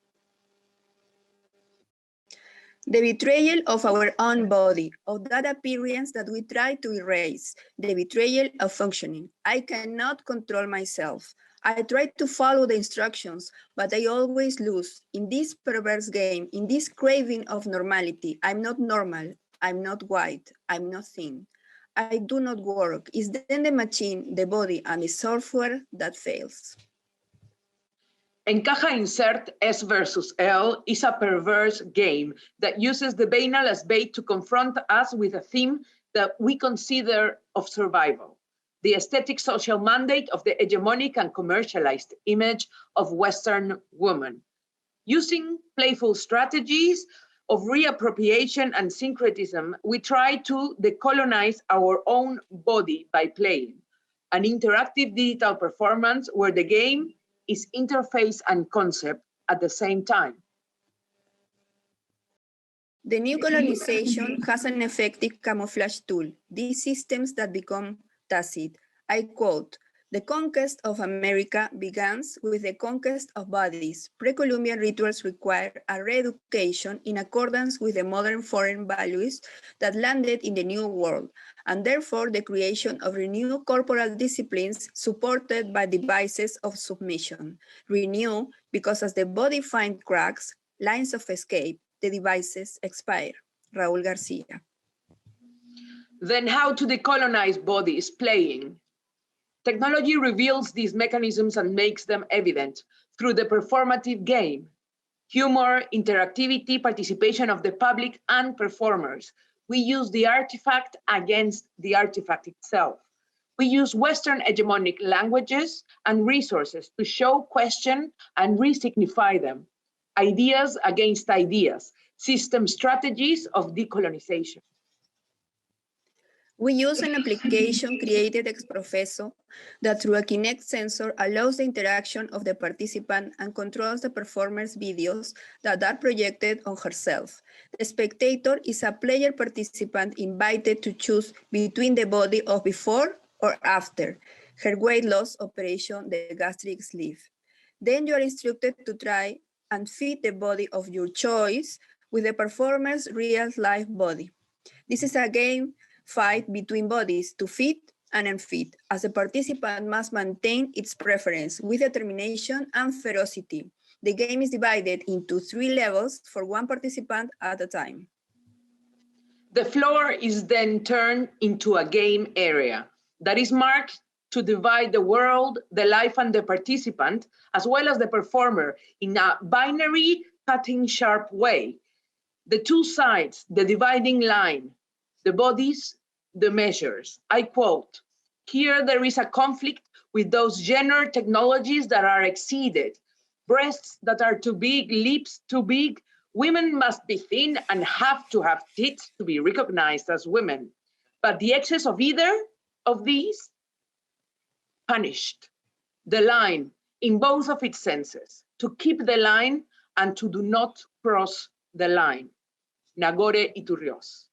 [SPEAKER 6] The betrayal of our own body, of that appearance that we try to erase, the betrayal of functioning. I cannot control myself. I try to follow the instructions, but I always lose. In this perverse game, in this craving of normality, I'm not normal, I'm not white, I'm not thin. I do not work. It's then the machine, the body, and the software that fails.
[SPEAKER 5] Encaja Insert S versus L is a perverse game that uses the banal as bait to confront us with a theme that we consider of survival, the aesthetic social mandate of the hegemonic and commercialized image of Western woman. Using playful strategies of reappropriation and syncretism, we try to decolonize our own body by playing, an interactive digital performance where the game is interface and concept at the same time.
[SPEAKER 6] The new colonization has an effective camouflage tool, these systems that become tacit. I quote, "The conquest of America begins with the conquest of bodies. Pre-Columbian rituals require a re-education in accordance with the modern foreign values that landed in the New World, and therefore the creation of renewed corporal disciplines supported by devices of submission. Renew because as the body finds cracks, lines of escape, the devices expire." Raúl García.
[SPEAKER 5] Then how to decolonize bodies playing? Technology reveals these mechanisms and makes them evident through the performative game. Humor, interactivity, participation of the public and performers. We use the artifact against the artifact itself. We use Western hegemonic languages and resources to show, question, and re-signify them. Ideas against ideas, system strategies of decolonization.
[SPEAKER 6] We use an application created ex professo that through a Kinect sensor allows the interaction of the participant and controls the performer's videos that are projected on herself. The spectator is a player participant invited to choose between the body of before or after her weight loss operation, the gastric sleeve. Then you are instructed to try and fit the body of your choice with the performer's real-life body. This is a game fight between bodies to fit and unfit, as the participant must maintain its preference with determination and ferocity. The game is divided into 3 levels for one participant at a time.
[SPEAKER 5] The floor is then turned into a game area that is marked to divide the world, the life, and the participant, as well as the performer, in a binary, cutting sharp way. The two sides, the dividing line, the bodies, the measures. I quote, "Here there is a conflict with those gender technologies that are exceeded, breasts that are too big, lips too big. Women must be thin and have to have tits to be recognized as women. But the excess of either of these, punished. The line in both of its senses, to keep the line and to do not cross the line." Nagore Iturrios.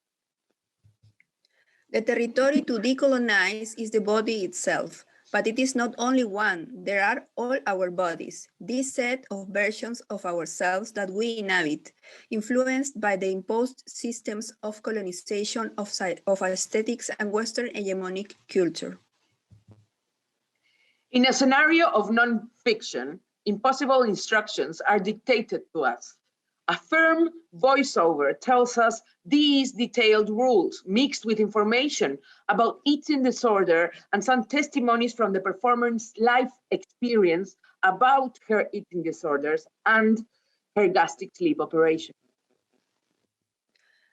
[SPEAKER 6] The territory to decolonize is the body itself, but it is not only one. There are all our bodies, this set of versions of ourselves that we inhabit, influenced by the imposed systems of colonization of aesthetics and Western hegemonic culture.
[SPEAKER 5] In a scenario of non-fiction, impossible instructions are dictated to us. A firm voiceover tells us these detailed rules, mixed with information about eating disorder and some testimonies from the performer's life experience about her eating disorders and her gastric sleeve operation.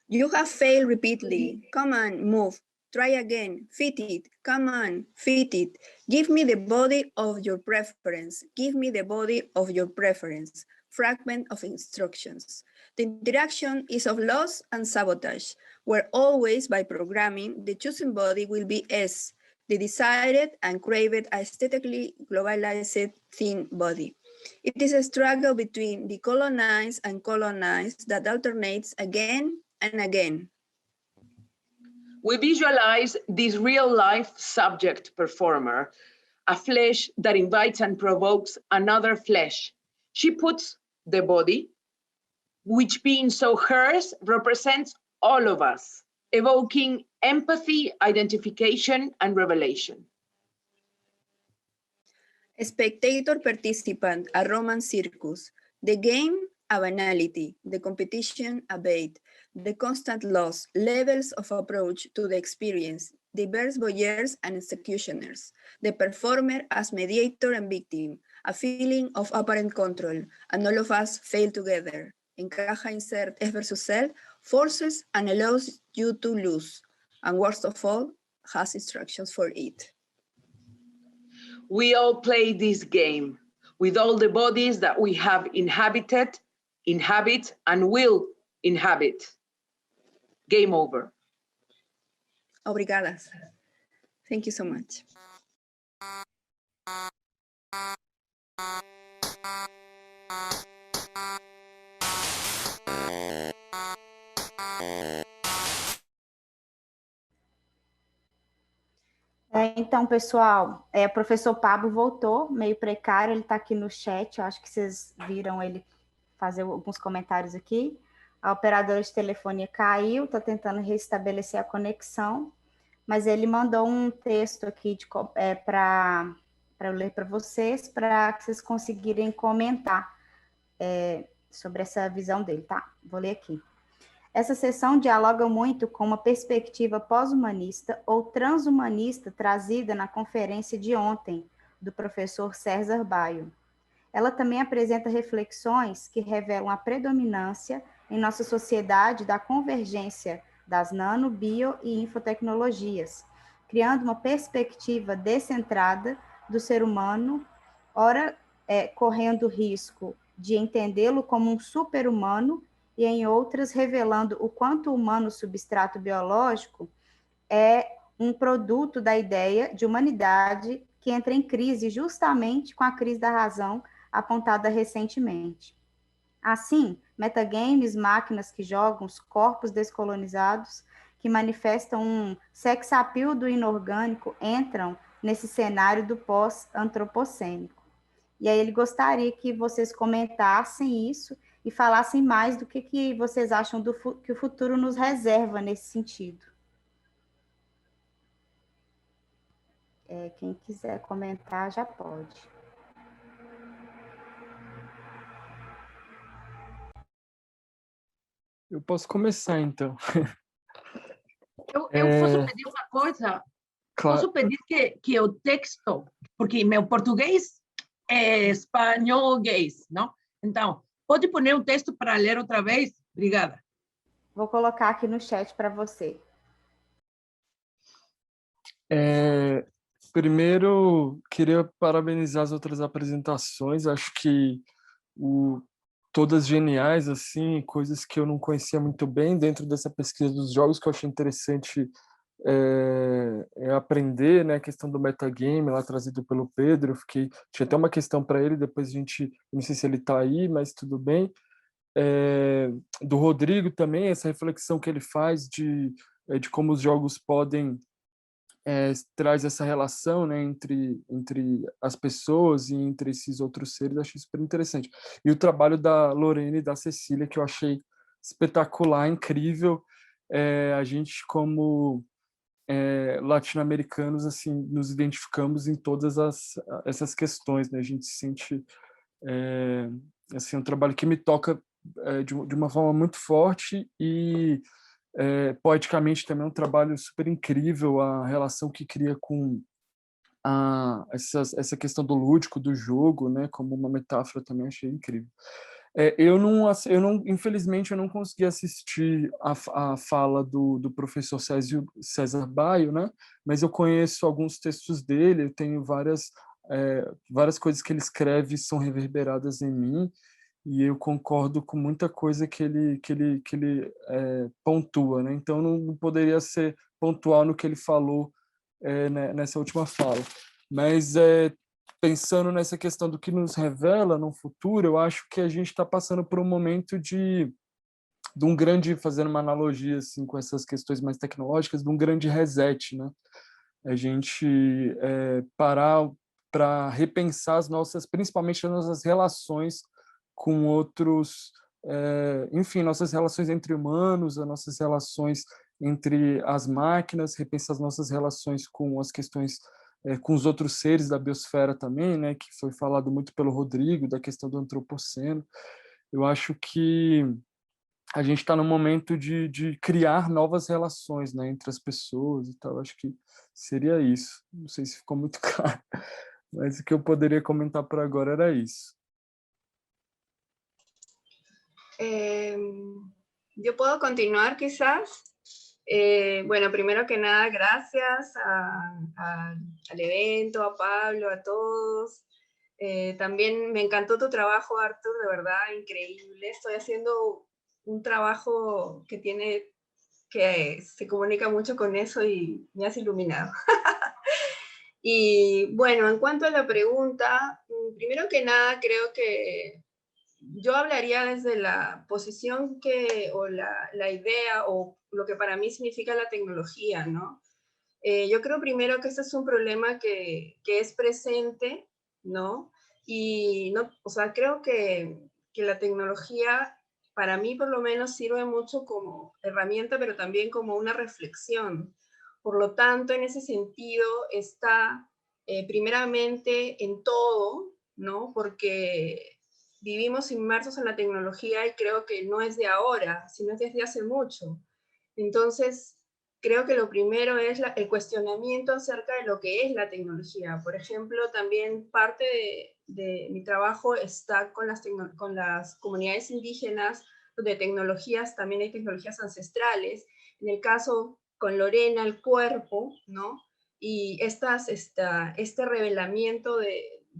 [SPEAKER 6] You have failed repeatedly. Come on, move. Try again. Fit it. Come on, fit it. Give me the body of your preference. Give me the body of your preference. Fragment of instructions. The interaction is of loss and sabotage, where always by programming, the chosen body will be S, the desired and craved aesthetically globalized thin body. It is a struggle between decolonized and colonized that alternates again and again.
[SPEAKER 5] We visualize this real-life subject performer, a flesh that invites and provokes another flesh. She puts the body, which being so hers, represents all of us, evoking empathy, identification, and revelation.
[SPEAKER 6] Spectator participant, a Roman circus. The game, a banality. The competition, a bait. The constant loss, levels of approach to the experience, diverse voyeurs and executioners. The performer as mediator and victim, a feeling of apparent control, and all of us fail together. Encaja, insert, S versus L, forces and allows you to lose. And worst of all, has instructions for it.
[SPEAKER 5] We all play this game with all the bodies that we have inhabited, inhabit, and will inhabit. Game over.
[SPEAKER 6] Obrigadas. Thank you so much.
[SPEAKER 1] Então, pessoal, o professor Pablo voltou, meio precário, ele está aqui no chat, eu acho que vocês viram ele fazer alguns comentários aqui. A operadora de telefonia caiu, está tentando restabelecer a conexão, mas ele mandou um texto aqui para eu ler para vocês que vocês conseguirem comentar sobre essa visão dele, tá? Vou ler aqui. Essa sessão dialoga muito com uma perspectiva pós-humanista ou transhumanista trazida na conferência de ontem, do professor César Baio. Ela também apresenta reflexões que revelam a predominância em nossa sociedade da convergência das nano, bio e infotecnologias, criando uma perspectiva descentrada do ser humano, ora correndo o risco de entendê-lo como um super-humano, e em outras revelando o quanto o humano substrato biológico é um produto da ideia de humanidade que entra em crise justamente com a crise da razão apontada recentemente. Assim, metagames, máquinas que jogam, os corpos descolonizados, que manifestam um sex appeal do inorgânico, entram nesse cenário do pós-antropocênico. E aí ele gostaria que vocês comentassem isso e falassem mais do que vocês acham que o futuro nos reserva nesse sentido. Quem quiser comentar já pode.
[SPEAKER 2] Eu posso começar, então.
[SPEAKER 8] Eu posso pedir uma coisa?
[SPEAKER 2] Claro.
[SPEAKER 8] Posso pedir que o texto, porque meu português é espanhol-guês, não? Então, pode pôr um texto para ler outra vez? Obrigada.
[SPEAKER 1] Vou colocar aqui no chat para você.
[SPEAKER 2] Primeiro, queria parabenizar as outras apresentações. Acho que todas geniais, assim, coisas que eu não conhecia muito bem dentro dessa pesquisa dos jogos, que eu achei interessante aprender, né, a questão do metagame lá trazido pelo Pedro. Tinha até uma questão para ele, depois a gente, não sei se ele está aí, mas tudo bem. Do Rodrigo também, essa reflexão que ele faz de como os jogos podem traz essa relação, né, entre as pessoas e entre esses outros seres. Eu achei super interessante. E o trabalho da Lorena e da Cecília, que eu achei espetacular, incrível. A gente, como latino-americanos, assim, nos identificamos em todas essas questões, né? A gente se sente assim, um trabalho que me toca de uma forma muito forte e poeticamente também é um trabalho super incrível, a relação que cria com essa questão do lúdico do jogo, né, como uma metáfora, também achei incrível. Infelizmente eu não consegui assistir a fala do professor César Baio, né, mas eu conheço alguns textos dele, eu tenho várias coisas que ele escreve são reverberadas em mim, e eu concordo com muita coisa que ele pontua, né? Então não poderia ser pontual no que ele falou nessa última fala. Mas pensando nessa questão do que nos revela no futuro, eu acho que a gente está passando por um momento de fazendo uma analogia assim, com essas questões mais tecnológicas, de um grande reset, né? A gente parar para repensar principalmente as nossas relações com outros, enfim, nossas relações entre humanos, as nossas relações entre as máquinas, repensar as nossas relações com as questões com os outros seres da biosfera também, né, que foi falado muito pelo Rodrigo, da questão do antropoceno. Eu acho que a gente está no momento de criar novas relações, né, entre as pessoas e tal. Acho que seria isso. Não sei se ficou muito claro, mas o que eu poderia comentar por agora era isso.
[SPEAKER 6] Yo puedo continuar quizás. Bueno, primero que nada, gracias al evento, a Pablo, a todos. También me encantó tu trabajo, Arthur, de verdad, increíble. Estoy haciendo un trabajo que se comunica mucho con eso y me has iluminado. Y bueno, en cuanto a la pregunta, primero que nada creo que yo hablaría desde la posición o la idea o lo que para mí significa la tecnología, ¿no? Yo creo primero que este es un problema que es presente, ¿no? Y no, o sea, creo que la tecnología para mí por lo menos sirve mucho como herramienta, pero también como una reflexión. Por lo tanto, en ese sentido está primeramente en todo, ¿no? Porque vivimos inmersos en la tecnología y creo que no es de ahora, sino es desde hace mucho. Entonces, creo que lo primero es el cuestionamiento acerca de lo que es la tecnología. Por ejemplo, también parte de mi trabajo está con las comunidades indígenas, donde tecnologías, también hay tecnologías ancestrales. En el caso con Lorena, el cuerpo, ¿no? Y este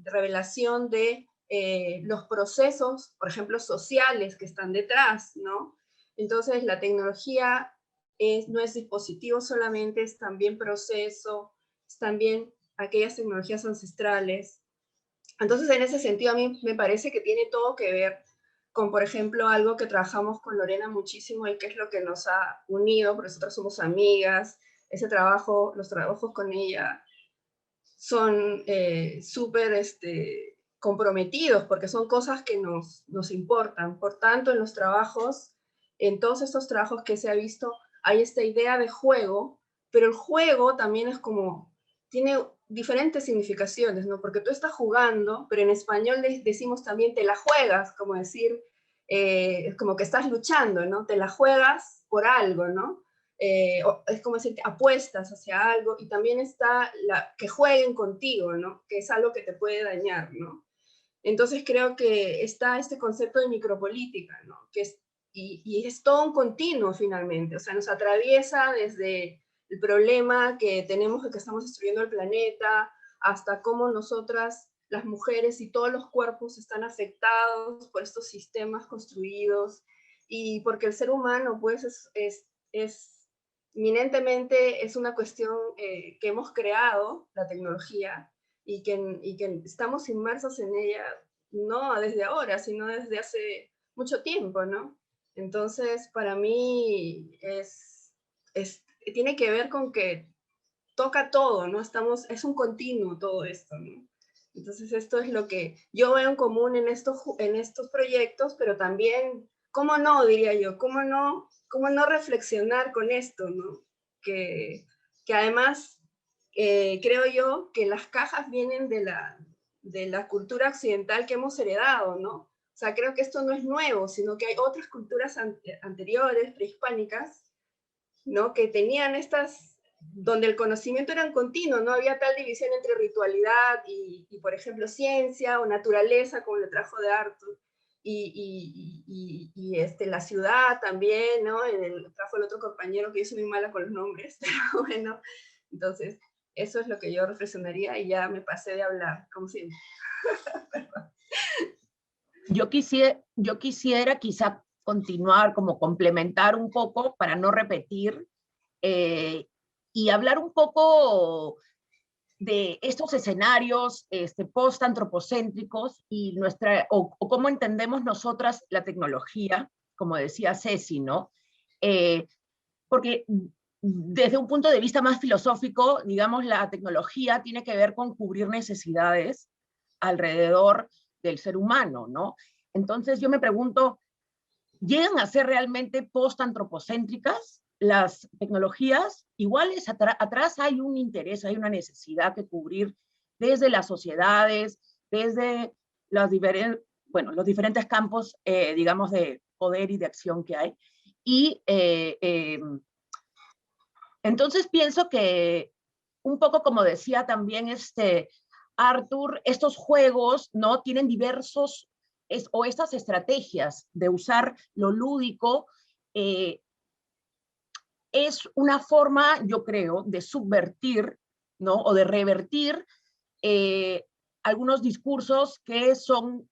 [SPEAKER 6] revelación de los procesos, por ejemplo, sociales que están detrás, ¿no? Entonces, la tecnología no es dispositivo solamente, es también proceso, es también aquellas tecnologías ancestrales. Entonces, en ese sentido, a mí me parece que tiene todo que ver con, por ejemplo, algo que trabajamos con Lorena muchísimo y que es lo que nos ha unido, porque nosotros somos amigas, los trabajos con ella son súper comprometidos, porque son cosas que nos importan. Por tanto, en todos estos trabajos que se ha visto, hay esta idea de juego, pero el juego también es como, tiene diferentes significaciones, ¿no? Porque tú estás jugando, pero en español decimos también te la juegas, como decir, como que estás luchando, ¿no? Te la juegas por algo, ¿no? Es como decir, apuestas hacia algo, y también está que jueguen contigo, ¿no? Que es algo que te puede dañar, ¿no? Entonces creo que está este concepto de micropolítica, ¿no? Y es todo un continuo finalmente, o sea, nos atraviesa desde el problema que tenemos de que estamos destruyendo el planeta, hasta cómo nosotras, las mujeres y todos los cuerpos están afectados por estos sistemas construidos, y porque el ser humano pues es eminentemente es una cuestión que hemos creado, la tecnología, y que estamos inmersos en ella, no desde ahora, sino desde hace mucho tiempo, ¿no? Entonces, para mí tiene que ver con que toca todo, ¿no? Es un continuo todo esto, ¿no? Entonces, esto es lo que yo veo en común en estos proyectos, pero también, ¿cómo no, diría yo? ¿Cómo no reflexionar con esto, ¿no? Que además, creo yo que las cajas vienen de la cultura occidental que hemos heredado, ¿no? O sea, creo que esto no es nuevo, sino que hay otras culturas anteriores, prehispánicas, ¿no? Que tenían donde el conocimiento era continuo, no había tal división entre ritualidad y por ejemplo, ciencia o naturaleza, como le trajo de Arthur, y la ciudad también, ¿no? Trajo el otro compañero, que yo soy muy mala con los nombres, pero bueno, entonces, eso es lo que yo reflexionaría, y ya me pasé de hablar, como siempre.
[SPEAKER 8] Yo quisiera quizá continuar, como complementar un poco, para no repetir, y hablar un poco de estos escenarios post-antropocéntricos y o cómo entendemos nosotras la tecnología como decía Ceci, ¿no? Porque desde un punto de vista más filosófico, digamos, la tecnología tiene que ver con cubrir necesidades alrededor del ser humano, ¿no? Entonces yo me pregunto, ¿llegan a ser realmente post-antropocéntricas las tecnologías? Iguales, atrás hay un interés, hay una necesidad que cubrir desde las sociedades, desde los diferentes campos, digamos, de poder y de acción que hay. Y entonces pienso que, un poco como decía también Arthur, estos juegos, ¿no? Tienen diversos, o estas estrategias de usar lo lúdico, es una forma, yo creo, de subvertir, ¿no? O de revertir algunos discursos que son,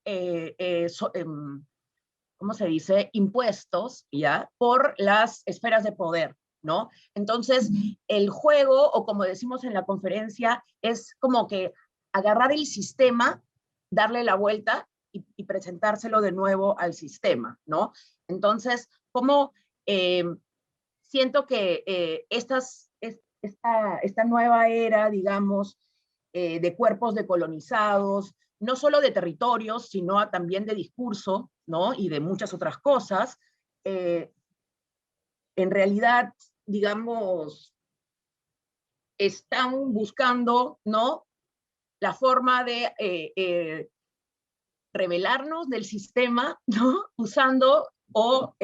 [SPEAKER 8] ¿cómo se dice?, impuestos, ¿ya?, por las esferas de poder, ¿no? Entonces, el juego, o como decimos en la conferencia, es como que agarrar el sistema, darle la vuelta y presentárselo de nuevo al sistema, ¿no? Entonces, como siento que esta nueva era, digamos, de cuerpos decolonizados, no solo de territorios, sino también de discurso, ¿no? Y de muchas otras cosas, en realidad, digamos, están buscando, ¿no?, la forma de rebelarnos del sistema, ¿no?, usando o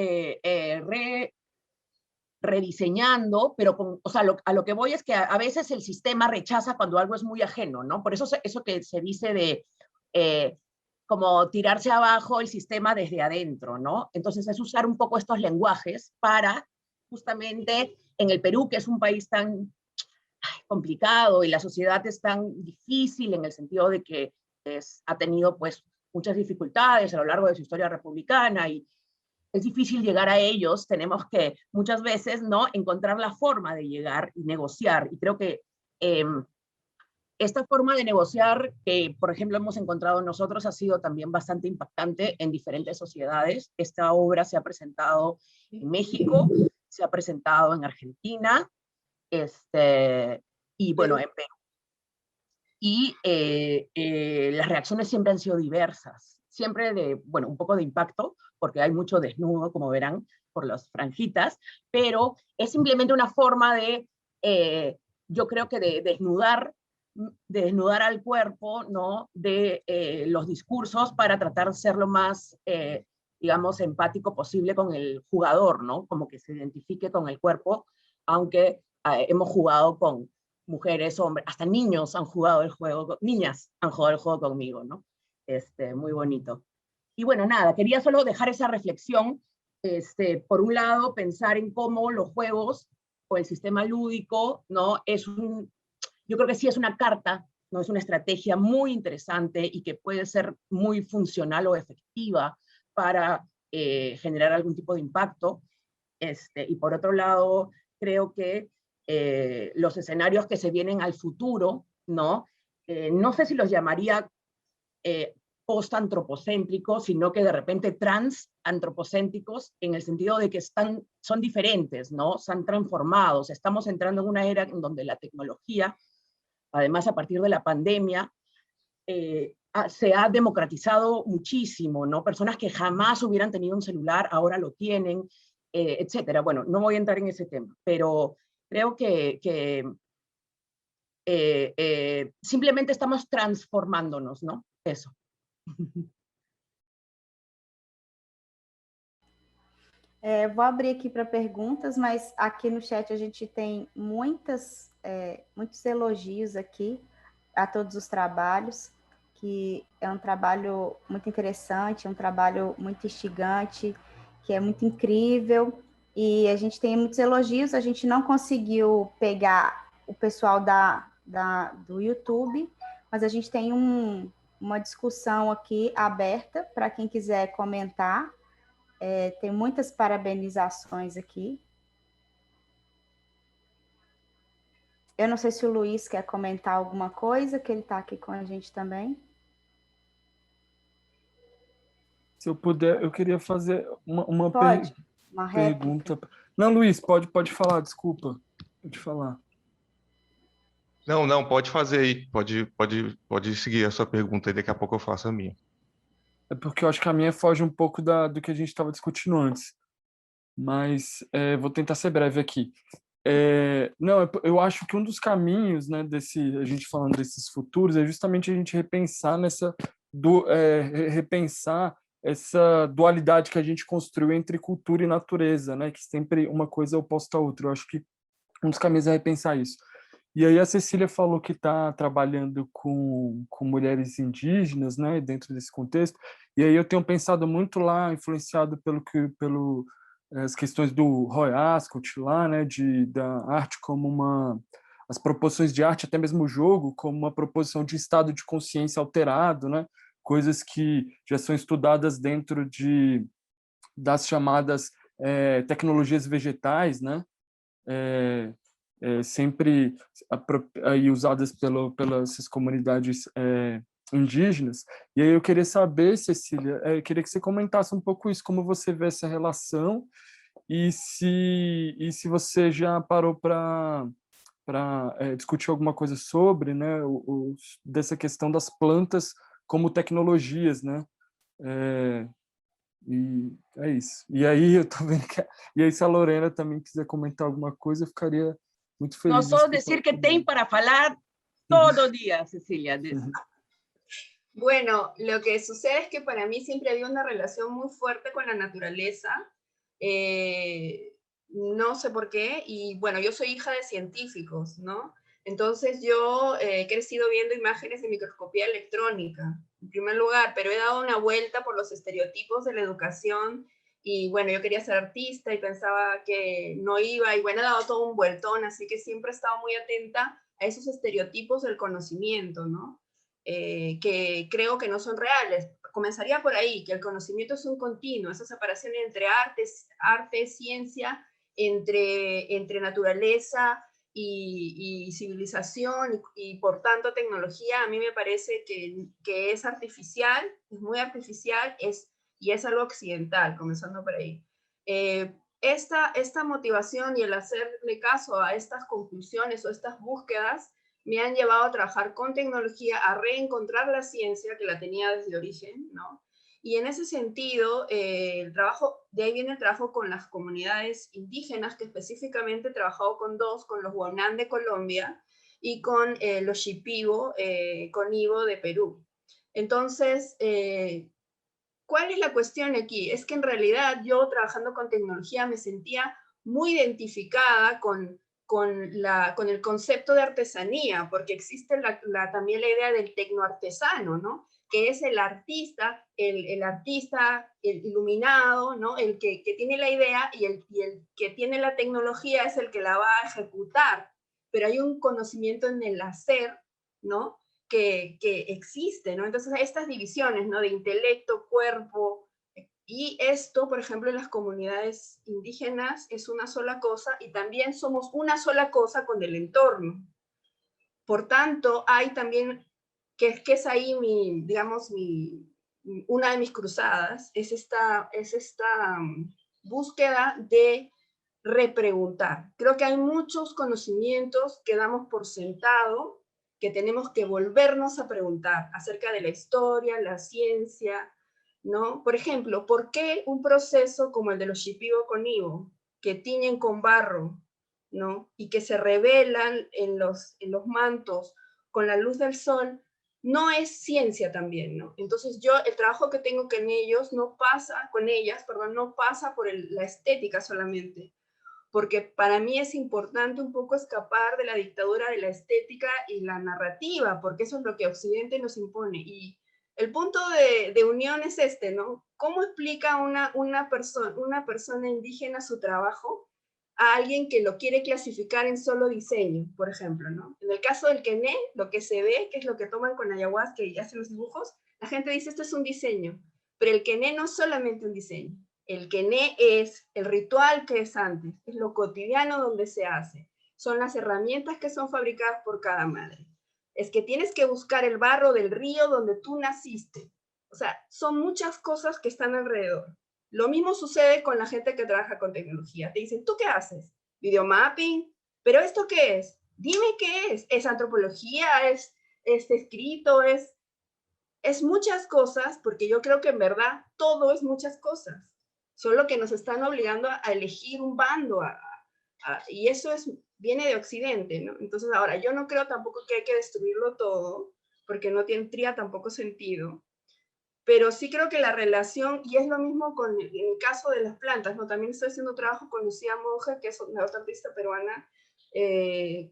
[SPEAKER 8] rediseñando, pero o sea, a lo que voy es que a veces el sistema rechaza cuando algo es muy ajeno, ¿no? Por eso eso que se dice de como tirarse abajo el sistema desde adentro, ¿no? Entonces es usar un poco estos lenguajes para justamente en el Perú, que es un país tan complicado y la sociedad es tan difícil en el sentido de que ha tenido pues muchas dificultades a lo largo de su historia republicana y es difícil llegar a ellos, tenemos que muchas veces, ¿no?, encontrar la forma de llegar y negociar. Y creo que esta forma de negociar que, por ejemplo, hemos encontrado nosotros ha sido también bastante impactante en diferentes sociedades. Esta obra se ha presentado en México, se ha presentado en Argentina, y bueno, en Perú. Y las reacciones siempre han sido diversas, siempre de, bueno, un poco de impacto, porque hay mucho desnudo, como verán, por las franjitas, pero es simplemente una forma de, yo creo que de desnudar al cuerpo, ¿no?, de los discursos para tratar de ser lo más, digamos, empático posible con el jugador, ¿no?, como que se identifique con el cuerpo, aunque hemos jugado con mujeres, hombres, hasta niños han jugado el juego, niñas han jugado el juego conmigo, ¿no? Muy bonito. Y bueno, nada, quería solo dejar esa reflexión, por un lado, pensar en cómo los juegos o el sistema lúdico, ¿no?, yo creo que sí es una carta, ¿no?, es una estrategia muy interesante y que puede ser muy funcional o efectiva para generar algún tipo de impacto. Y por otro lado, creo que los escenarios que se vienen al futuro, ¿no? No sé si los llamaría post-antropocéntricos, sino que de repente trans-antropocéntricos, en el sentido de que son diferentes, ¿no? Se han transformado. Estamos entrando en una era en donde la tecnología, además a partir de la pandemia, se ha democratizado muchísimo, ¿no? Personas que jamás hubieran tenido un celular, ahora lo tienen, etcétera. Bueno, no voy a entrar en ese tema, pero creo que simplemente estamos transformándonos, ¿no? Eso.
[SPEAKER 1] Vou abrir aqui para perguntas, mas aqui no chat a gente tem muitos elogios aqui a todos os trabalhos, que é um trabalho muito interessante, um trabalho muito instigante, que é muito incrível, e a gente tem muitos elogios, a gente não conseguiu pegar o pessoal do YouTube, mas a gente tem uma discussão aqui aberta para quem quiser comentar. Tem muitas parabenizações aqui. Eu não sei se o Luiz quer comentar alguma coisa, que ele está aqui com a gente também.
[SPEAKER 2] Se eu puder, eu queria fazer uma
[SPEAKER 1] Pode? Uma réplica?
[SPEAKER 2] pergunta. Não, Luiz, pode falar, desculpa. Pode falar.
[SPEAKER 9] Não, pode fazer aí. Pode seguir a sua pergunta aí, daqui a pouco eu faço a minha.
[SPEAKER 2] É porque eu acho que a minha foge um pouco do que a gente estava discutindo antes. Mas vou tentar ser breve aqui. Não, eu acho que um dos caminhos, né, a gente falando desses futuros, é justamente a gente repensar repensar essa dualidade que a gente construiu entre cultura e natureza, né, que sempre uma coisa é oposta à outra. Eu acho que um dos caminhos é repensar isso. E aí a Cecília falou que está trabalhando com mulheres indígenas, né, dentro desse contexto. E aí eu tenho pensado muito lá, influenciado pelo as questões do Roy Ascott lá, né, da arte como as proposições de arte, até mesmo o jogo, como uma proposição de estado de consciência alterado, né, coisas que já são estudadas dentro das chamadas tecnologias vegetais, né, sempre aí usadas pelas essas comunidades indígenas. E aí eu queria saber, Cecília, eu queria que você comentasse um pouco isso, como você vê essa relação e se você já parou para discutir alguma coisa sobre, né, dessa questão das plantas como tecnologias, né? E é isso. E aí eu tô vendo e aí se a Lorena também quiser comentar alguma coisa, eu ficaria muito
[SPEAKER 8] No,
[SPEAKER 2] feliz de
[SPEAKER 8] solo
[SPEAKER 2] escutar
[SPEAKER 8] decir que
[SPEAKER 2] também.
[SPEAKER 8] tem para falar todo día, Cecilia. de eso.
[SPEAKER 6] Bueno, lo que sucede es que para mí siempre había una relación muy fuerte con la naturaleza. No sé por qué, y bueno, yo soy hija de científicos, ¿no? Entonces yo he crecido viendo imágenes de microscopía electrónica, en primer lugar, pero he dado una vuelta por los estereotipos de la educación, y bueno, yo quería ser artista y pensaba que no iba, y bueno, he dado todo un vueltón, así que siempre he estado muy atenta a esos estereotipos del conocimiento, ¿no? Que creo que no son reales. Comenzaría por ahí, que el conocimiento es un continuo, esa separación entre arte, ciencia, entre naturaleza y civilización y por tanto tecnología, a mí me parece que es artificial, es muy artificial y es algo occidental, comenzando por ahí. Esta motivación y el hacerle caso a estas conclusiones o estas búsquedas me han llevado a trabajar con tecnología, a reencontrar la ciencia que la tenía desde origen, ¿no? Y en ese sentido, de ahí viene el trabajo con las comunidades indígenas, que específicamente he trabajado con los Guanán de Colombia y con los Shipibo, con Ivo de Perú. Entonces, ¿cuál es la cuestión aquí? Es que en realidad yo trabajando con tecnología me sentía muy identificada con el concepto de artesanía, porque existe también la idea del tecnoartesano, ¿no? Que es el artista, el iluminado, ¿no? El que tiene la idea y el que tiene la tecnología es el que la va a ejecutar. Pero hay un conocimiento en el hacer, ¿no? Que existe, ¿no? Entonces hay estas divisiones, ¿no? De intelecto, cuerpo, y esto, por ejemplo, en las comunidades indígenas es una sola cosa y también somos una sola cosa con el entorno. Por tanto, hay también, que es ahí una de mis cruzadas, es esta búsqueda de repreguntar. Creo que hay muchos conocimientos que damos por sentado, que tenemos que volvernos a preguntar acerca de la historia, la ciencia, ¿no? Por ejemplo, ¿por qué un proceso como el de los Shipibo con Ivo, que tiñen con barro, ¿no? Y que se revelan en los mantos con la luz del sol, no es ciencia también, ¿no? Entonces el trabajo que tengo con ellos no pasa por la estética solamente, porque para mí es importante un poco escapar de la dictadura de la estética y la narrativa, porque eso es lo que Occidente nos impone. Y el punto de unión es ¿no? ¿Cómo explica una persona indígena su trabajo a alguien que lo quiere clasificar en solo diseño, por ejemplo, ¿no? En el caso del quené, lo que se ve, que es lo que toman con ayahuasca y hacen los dibujos, la gente dice esto es un diseño, pero el quené no es solamente un diseño. El quené es el ritual que es antes, es lo cotidiano donde se hace, son las herramientas que son fabricadas por cada madre. Es que tienes que buscar el barro del río donde tú naciste. O sea, son muchas cosas que están alrededor. Lo mismo sucede con la gente que trabaja con tecnología. Te dicen, ¿tú qué haces? Videomapping. ¿Pero esto qué es? Dime qué es. ¿Es antropología? ¿Es escrito? Es muchas cosas, porque yo creo que en verdad todo es muchas cosas. Solo que nos están obligando a elegir un bando. Y eso viene de Occidente, ¿no? Entonces ahora, yo no creo tampoco que hay que destruirlo todo, porque no tendría tampoco sentido. Pero sí creo que la relación, y es lo mismo en el caso de las plantas, ¿no? También estoy haciendo trabajo con Lucía Monge, que es una otra artista peruana,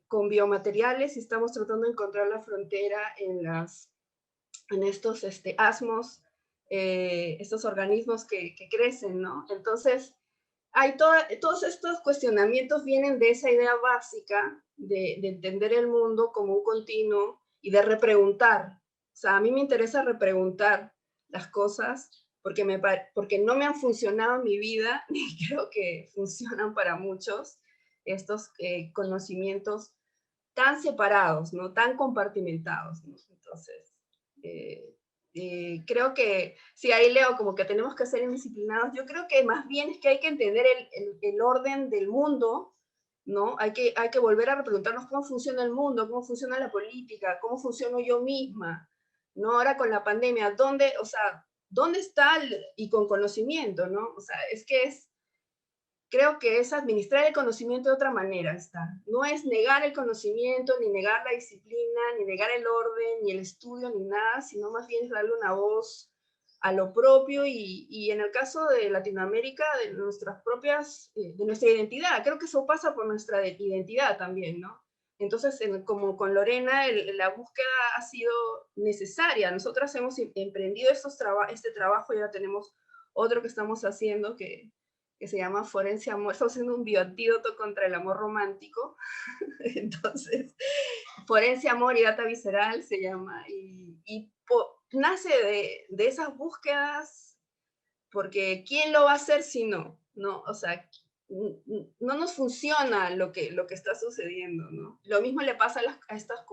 [SPEAKER 6] con biomateriales, y estamos tratando de encontrar la frontera en estos asmos, estos organismos que crecen, ¿no? Entonces, todos estos cuestionamientos vienen de esa idea básica de entender el mundo como un continuo y de repreguntar. O sea, a mí me interesa repreguntar las cosas porque no me han funcionado en mi vida, ni creo que funcionan para muchos, estos conocimientos tan separados, ¿no? Tan compartimentados, ¿no? Entonces, creo que, sí, ahí leo como que tenemos que ser indisciplinados. Yo creo que más bien es que hay que entender el orden del mundo, ¿no? Hay que volver a preguntarnos cómo funciona el mundo, cómo funciona la política, cómo funciono yo misma, ¿no? Ahora con la pandemia, ¿dónde está y con conocimiento, ¿no? O sea, creo que es administrar el conocimiento de otra manera. No es negar el conocimiento, ni negar la disciplina, ni negar el orden, ni el estudio, ni nada, sino más bien es darle una voz a lo propio y en el caso de Latinoamérica, de nuestra identidad. Creo que eso pasa por nuestra identidad también, ¿no? Entonces, como con Lorena, la búsqueda ha sido necesaria. Nosotras hemos emprendido este trabajo y ahora tenemos otro que estamos haciendo que se llama Forense Amor. Estamos haciendo un bioantídoto contra el amor romántico. Entonces, Forense Amor y Data Visceral se llama, nace de esas búsquedas, porque ¿quién lo va a hacer si no? O sea, no nos funciona lo que está sucediendo, ¿no? Lo mismo le pasa a estas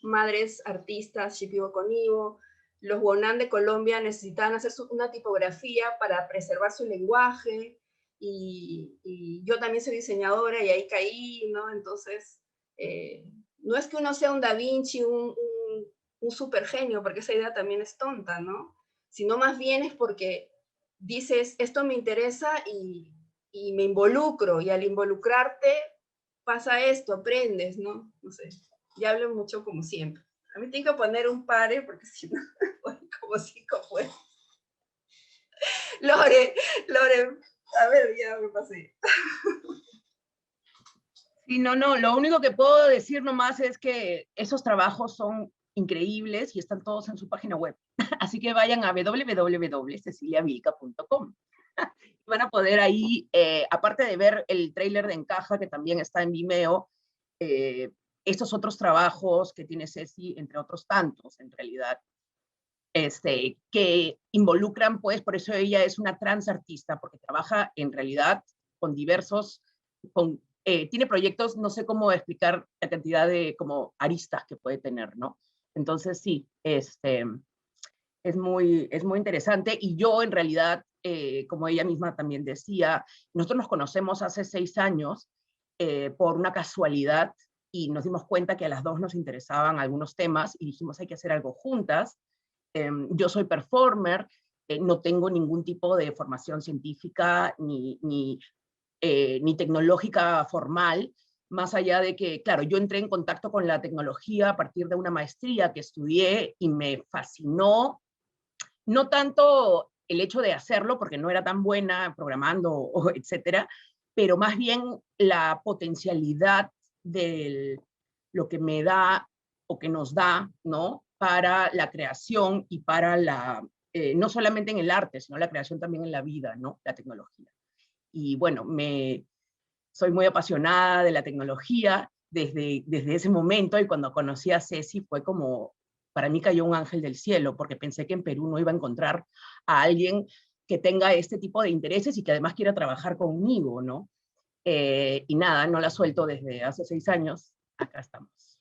[SPEAKER 6] madres artistas, Shipibo con Ivo. Los Wonan de Colombia necesitaban hacer una tipografía para preservar su lenguaje, y yo también soy diseñadora y ahí caí, ¿no? Entonces, no es que uno sea un Da Vinci, un super genio, porque esa idea también es tonta, ¿no? Sino más bien es porque dices, esto me interesa y me involucro, y al involucrarte pasa esto, aprendes, ¿no? No sé, ya hablo mucho como siempre. A mí tengo que poner un pare, porque si no, voy como 5 pues. Lore, a ver, ya me pasé.
[SPEAKER 8] Sí, no, lo único que puedo decir nomás es que esos trabajos son increíbles y están todos en su página web. Así que vayan a www.ceciliavilca.com. Van a poder ahí, aparte de ver el tráiler de Encaja, que también está en Vimeo, estos otros trabajos que tiene Ceci, entre otros tantos, en realidad, que involucran, pues, por eso ella es una trans artista, porque trabaja en realidad con diversos, tiene proyectos, no sé cómo explicar la cantidad de como aristas que puede tener, ¿no? Entonces sí, es muy interesante, y yo en realidad, como ella misma también decía, nosotros nos conocemos hace 6 años por una casualidad, y nos dimos cuenta que a las dos nos interesaban algunos temas, y dijimos hay que hacer algo juntas. Yo soy performer, no tengo ningún tipo de formación científica ni tecnológica formal, más allá de que, claro, yo entré en contacto con la tecnología a partir de una maestría que estudié y me fascinó, no tanto el hecho de hacerlo, porque no era tan buena programando, etcétera, pero más bien la potencialidad de lo que me da o que nos da, ¿no?, para la creación y para no solamente en el arte, sino la creación también en la vida, ¿no?, la tecnología. Y bueno, soy muy apasionada de la tecnología desde ese momento, y cuando conocí a Ceci fue como, para mí cayó un ángel del cielo, porque pensé que en Perú no iba a encontrar a alguien que tenga este tipo de intereses y que además quiera trabajar conmigo, ¿no? Y nada, no la suelto desde hace 6 años, acá estamos.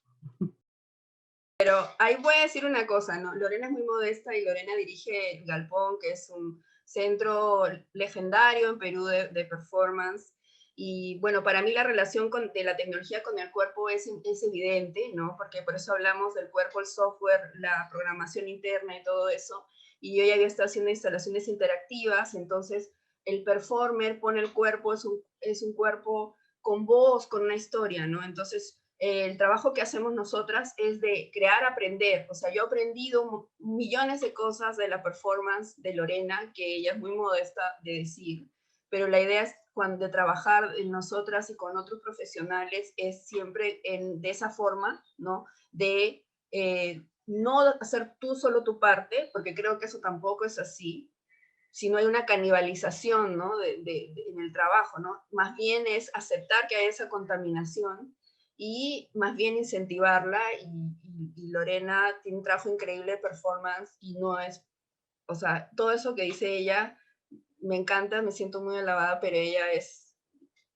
[SPEAKER 6] Pero ahí voy a decir una cosa, ¿no? Lorena es muy modesta y Lorena dirige el Galpón, que es un centro legendario en Perú de performance. Y bueno, para mí la relación de la tecnología con el cuerpo es evidente, ¿no? Porque por eso hablamos del cuerpo, el software, la programación interna y todo eso. Y yo ya había estado haciendo instalaciones interactivas, entonces el performer pone el cuerpo, es un cuerpo con voz, con una historia, ¿no? Entonces, el trabajo que hacemos nosotras es de crear, aprender. O sea, yo he aprendido millones de cosas de la performance de Lorena, que ella es muy modesta de decir, pero la idea es de trabajar en nosotras y con otros profesionales es siempre de esa forma, ¿no? De no hacer tú solo tu parte, porque creo que eso tampoco es así, sino hay una canibalización, ¿no? En el trabajo, ¿no? Más bien es aceptar que hay esa contaminación y más bien incentivarla, y Lorena tiene un trabajo increíble de performance y no es, o sea, todo eso que dice ella me encanta, me siento muy alabada, pero ella es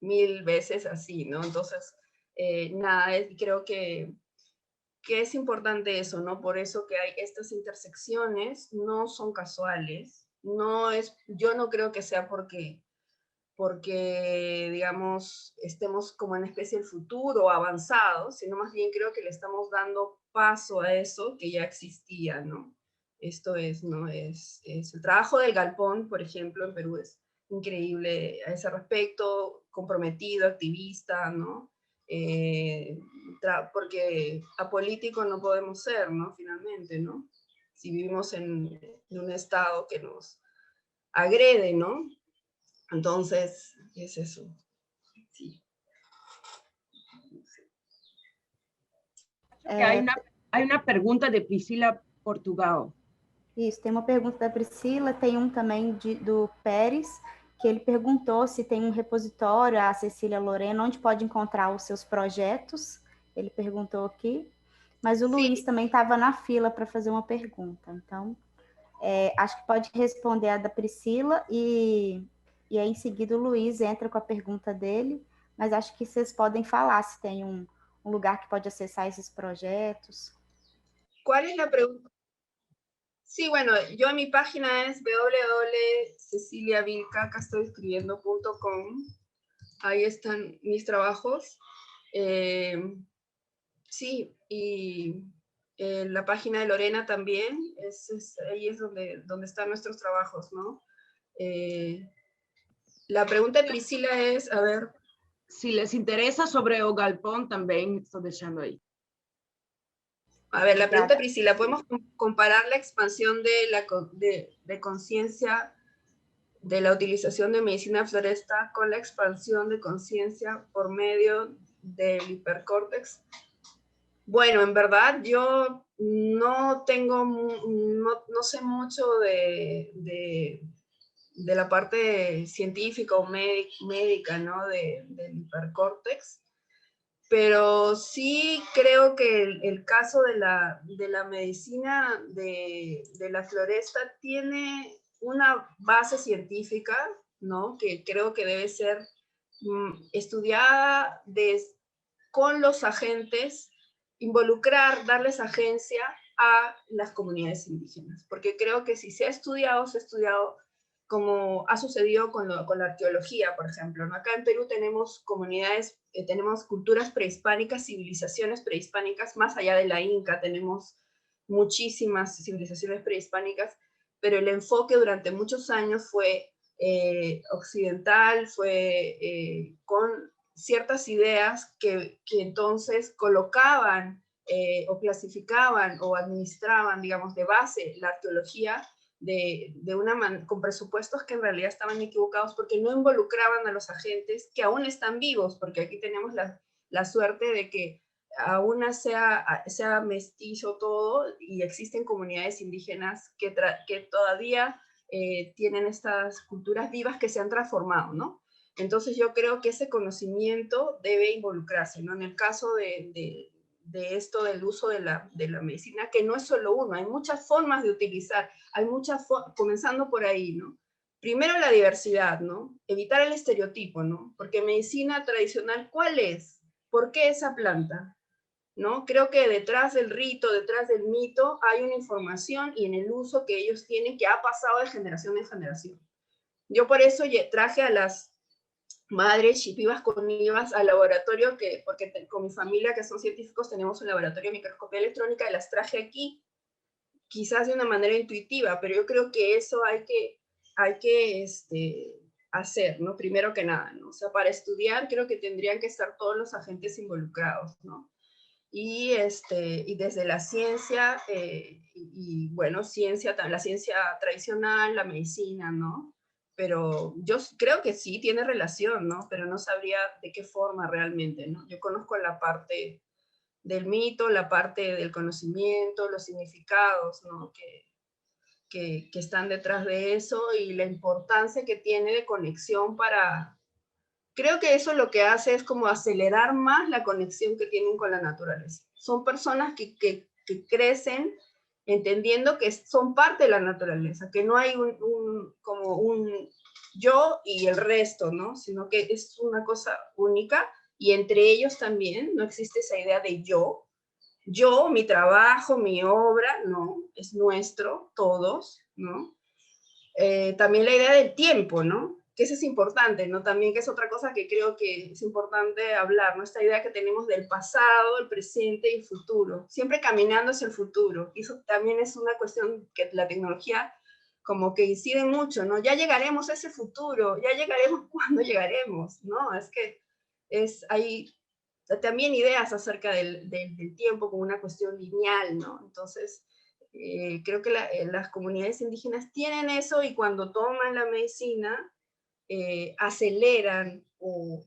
[SPEAKER 6] 1000 veces así, ¿no? Entonces, nada, creo que es importante eso, ¿no? Por eso que hay estas intersecciones, no son casuales, yo no creo que sea porque, digamos, estemos como en una especie de futuro avanzado, sino más bien creo que le estamos dando paso a eso que ya existía, ¿no? Esto es, ¿no? Es el trabajo del Galpón, por ejemplo, en Perú es increíble a ese respecto, comprometido, activista, ¿no? Porque apolítico no podemos ser, ¿no? Finalmente, ¿no? Si vivimos en un estado que nos agrede, ¿no? Entonces, es eso. Sí.
[SPEAKER 8] Hay una pregunta de Priscila Portugal.
[SPEAKER 1] Isso, tem uma pergunta da Priscila, tem um também do Pérez, que ele perguntou se tem um repositório, a Cecília Lorena, onde pode encontrar os seus projetos. Ele perguntou aqui. Mas o Luiz também estava na fila para fazer uma pergunta. Então, acho que pode responder a da Priscila e aí em seguida o Luiz entra com a pergunta dele. Mas acho que vocês podem falar se tem um lugar que pode acessar esses projetos.
[SPEAKER 6] ¿Cuál es la pregunta? Sí, bueno, yo mi página es www.ceciliavilca.com. Ahí están mis trabajos. Sí, y la página de Lorena también, ahí es donde están nuestros trabajos, ¿no? La pregunta de Priscila es, a ver.
[SPEAKER 8] Si les interesa sobre o Galpón, también estoy dejando ahí.
[SPEAKER 6] A ver, la pregunta, Priscila, ¿podemos comparar la expansión de conciencia de la utilización de medicina floresta con la expansión de conciencia por medio del hipercórtex? Bueno, en verdad yo no sé mucho de la parte científica o médica, ¿no? Del hipercórtex. Pero sí creo que el caso de la medicina de la floresta tiene una base científica, ¿no? Que creo que debe ser estudiada con los agentes, darles agencia a las comunidades indígenas. Porque creo que si se ha estudiado como ha sucedido con la arqueología, por ejemplo, ¿no? Acá en Perú tenemos comunidades, tenemos culturas prehispánicas, civilizaciones prehispánicas, más allá de la Inca, tenemos muchísimas civilizaciones prehispánicas, pero el enfoque durante muchos años fue occidental, fue con ciertas ideas que entonces colocaban o clasificaban o administraban, digamos, de base la arqueología con presupuestos que en realidad estaban equivocados porque no involucraban a los agentes que aún están vivos, porque aquí tenemos la suerte de que aún sea mestizo todo y existen comunidades indígenas que todavía tienen estas culturas vivas que se han transformado, ¿no? Entonces yo creo que ese conocimiento debe involucrarse, ¿no? En el caso de esto del uso de la medicina, que no es solo uno, hay muchas formas de utilizar, comenzando por ahí, ¿no? Primero la diversidad, ¿no? Evitar el estereotipo, ¿no? Porque medicina tradicional, ¿cuál es? ¿Por qué esa planta? ¿no? Creo que detrás del rito, detrás del mito, hay una información y en el uso que ellos tienen que ha pasado de generación en generación. Yo por eso traje a las madres shipibas con IVAs al laboratorio, porque con mi familia, que son científicos, tenemos un laboratorio de microscopía electrónica, y las traje aquí, quizás de una manera intuitiva, pero yo creo que eso hay que hacer, ¿no? Primero que nada, ¿no? O sea, para estudiar creo que tendrían que estar todos los agentes involucrados, ¿no? Y desde la ciencia, bueno, la ciencia tradicional, la medicina, ¿no? Pero yo creo que sí tiene relación, ¿no? Pero no sabría de qué forma realmente, ¿no? Yo conozco la parte del mito, la parte del conocimiento, los significados, ¿no? Que están detrás de eso y la importancia que tiene de conexión para... Creo que eso lo que hace es como acelerar más la conexión que tienen con la naturaleza. Son personas que crecen entendiendo que son parte de la naturaleza, que no hay como un yo y el resto, ¿no? Sino que es una cosa única y entre ellos también no existe esa idea de yo, mi trabajo, mi obra, no, es nuestro, todos, ¿no? También la idea del tiempo, ¿no? Que eso es importante, ¿no? También que es otra cosa que creo que es importante hablar, ¿no? Esta idea que tenemos del pasado, el presente y el futuro, siempre caminando hacia el futuro. Y eso también es una cuestión que la tecnología como que incide mucho, ¿no? Ya llegaremos a ese futuro, ya llegaremos cuando llegaremos, ¿no? Es que hay también ideas acerca del tiempo como una cuestión lineal, ¿no? Entonces, creo que las comunidades indígenas tienen eso y cuando toman la medicina aceleran o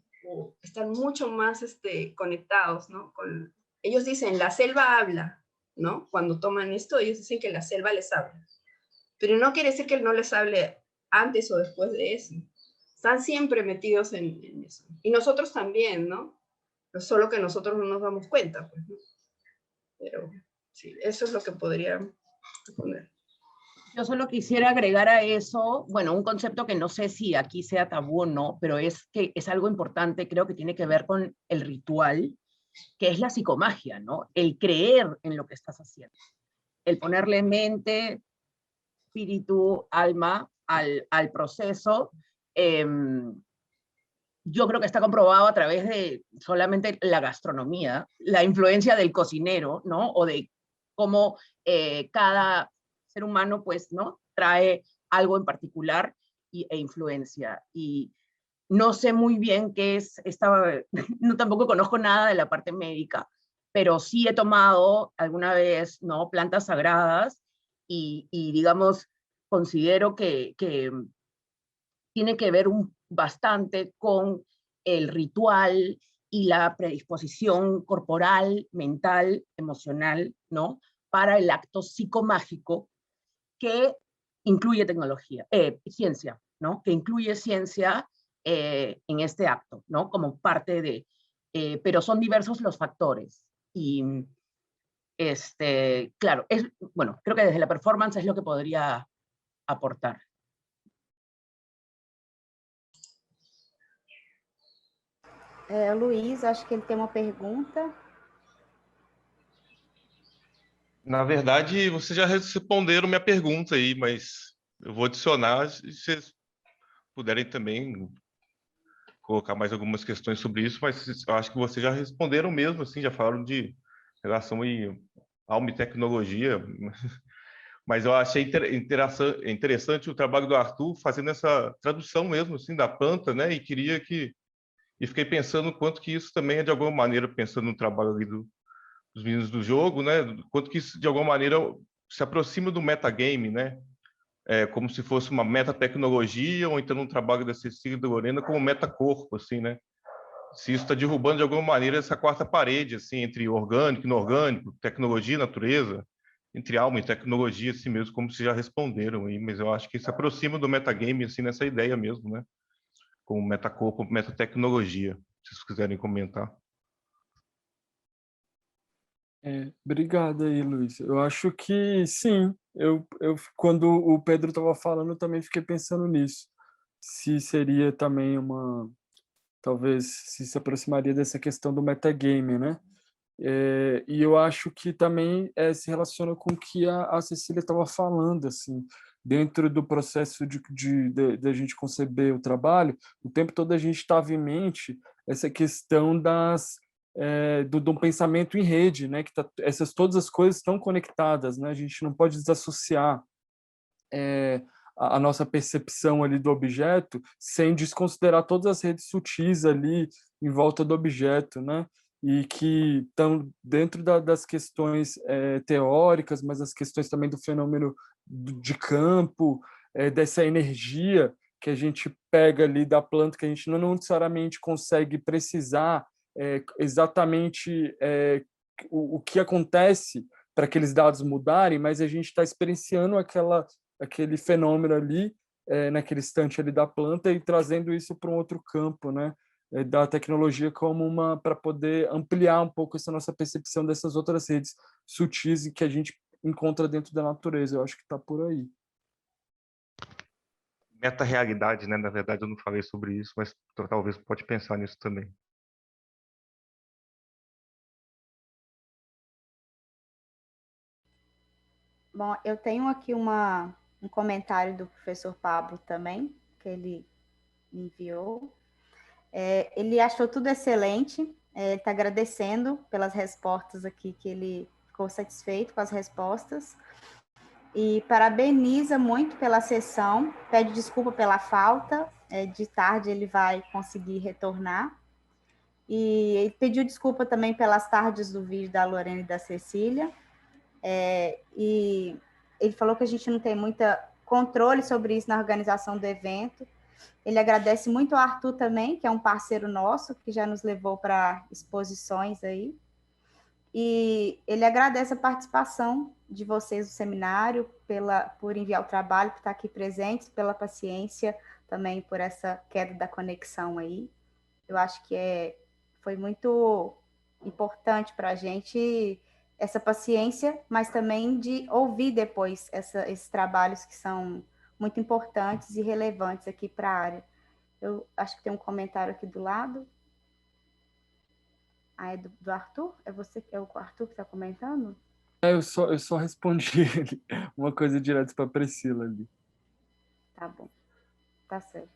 [SPEAKER 6] están mucho más conectados, ¿no? Ellos dicen, la selva habla, ¿no? Cuando toman esto, ellos dicen que la selva les habla. Pero no quiere decir que no les hable antes o después de eso. Están siempre metidos en eso. Y nosotros también, ¿no? Solo que nosotros no nos damos cuenta, pues, ¿no? Pero sí, eso es lo que podría responder.
[SPEAKER 8] Yo solo quisiera agregar a eso, bueno, un concepto que no sé si aquí sea tabú o no, pero es que es algo importante, creo que tiene que ver con el ritual, que es la psicomagia, ¿no? El creer en lo que estás haciendo, el ponerle mente, espíritu, alma al proceso. Yo creo que está comprobado a través de solamente la gastronomía, la influencia del cocinero, ¿no? O de cómo cada ser humano, pues, ¿no? Trae algo en particular e influencia. Y no sé muy bien qué es no tampoco conozco nada de la parte médica, pero sí he tomado alguna vez, ¿no? Plantas sagradas y digamos, considero que tiene que ver bastante con el ritual y la predisposición corporal, mental, emocional, ¿no? Para el acto psicomágico que incluye tecnología, ciencia, ¿no? Que incluye ciencia en este acto, ¿no? Como parte de, pero son diversos los factores. Y, claro, bueno, creo que desde la performance es lo que podría aportar.
[SPEAKER 1] Luiz, acho que ele tem uma pergunta.
[SPEAKER 9] Na verdade, vocês já responderam minha pergunta aí, mas eu vou adicionar, se vocês puderem também colocar mais algumas questões sobre isso, mas eu acho que vocês já responderam mesmo, assim, já falaram de relação aí, alma e tecnologia, mas eu achei interessante o trabalho do Arthur fazendo essa tradução mesmo, assim, da planta, né, e fiquei pensando o quanto que isso também é, de alguma maneira, pensando no trabalho ali dos meninos do jogo, né, quanto que isso, de alguma maneira, se aproxima do metagame, né, como se fosse uma metatecnologia, ou então um trabalho da Cecília e da Lorena como metacorpo, assim, né, se isso está derrubando, de alguma maneira, essa quarta parede, assim, entre orgânico e inorgânico, tecnologia e natureza, entre alma e tecnologia, assim mesmo, como vocês já responderam aí, mas eu acho que se aproxima do metagame, assim, nessa ideia mesmo, né, como metacorpo, metatecnologia, se vocês quiserem comentar.
[SPEAKER 2] Obrigado aí, Luiz. Eu acho que sim. Quando o Pedro estava falando, eu também fiquei pensando nisso. Se seria também talvez se aproximaria dessa questão do metagame, né? E eu acho que também se relaciona com o que a Cecília estava falando, assim, dentro do processo de a gente conceber o trabalho, o tempo todo a gente estava em mente essa questão do pensamento em rede, né? Que todas as coisas estão conectadas, né? A gente não pode desassociar a nossa percepção ali do objeto sem desconsiderar todas as redes sutis ali em volta do objeto, né? E que estão dentro das questões teóricas, mas as questões também do fenômeno de campo, dessa energia que a gente pega ali da planta, que a gente não necessariamente consegue precisar exatamente o que acontece para aqueles dados mudarem, mas a gente está experienciando aquele fenômeno ali, naquele instante ali da planta, e trazendo isso para um outro campo, né? Da tecnologia como para poder ampliar um pouco essa nossa percepção dessas outras redes sutis que a gente encontra dentro da natureza. Eu acho que está por aí.
[SPEAKER 9] Meta-realidade, né? Na verdade, eu não falei sobre isso, mas talvez pode pensar nisso também.
[SPEAKER 1] Bom, eu tenho aqui um comentário do professor Pablo também, que ele me enviou. Ele achou tudo excelente, ele está agradecendo pelas respostas aqui, que ele ficou satisfeito com as respostas, e parabeniza muito pela sessão, pede desculpa pela falta, de tarde ele vai conseguir retornar, e ele pediu desculpa também pelas tardes do vídeo da Lorena e da Cecília, e ele falou que a gente não tem muito controle sobre isso na organização do evento. Ele agradece muito ao Arthur também, que é um parceiro nosso, que já nos levou para exposições aí. E ele agradece a participação de vocês no seminário, por enviar o trabalho, por estar aqui presentes, pela paciência também, por essa queda da conexão aí. Eu acho que foi muito importante para a gente essa paciência, mas também de ouvir depois esses trabalhos que são muito importantes e relevantes aqui para a área. Eu acho que tem um comentário aqui do lado. É do Arthur? É o Arthur que está comentando?
[SPEAKER 2] Eu só respondi uma coisa direto para a Priscila ali.
[SPEAKER 1] Tá bom, tá certo.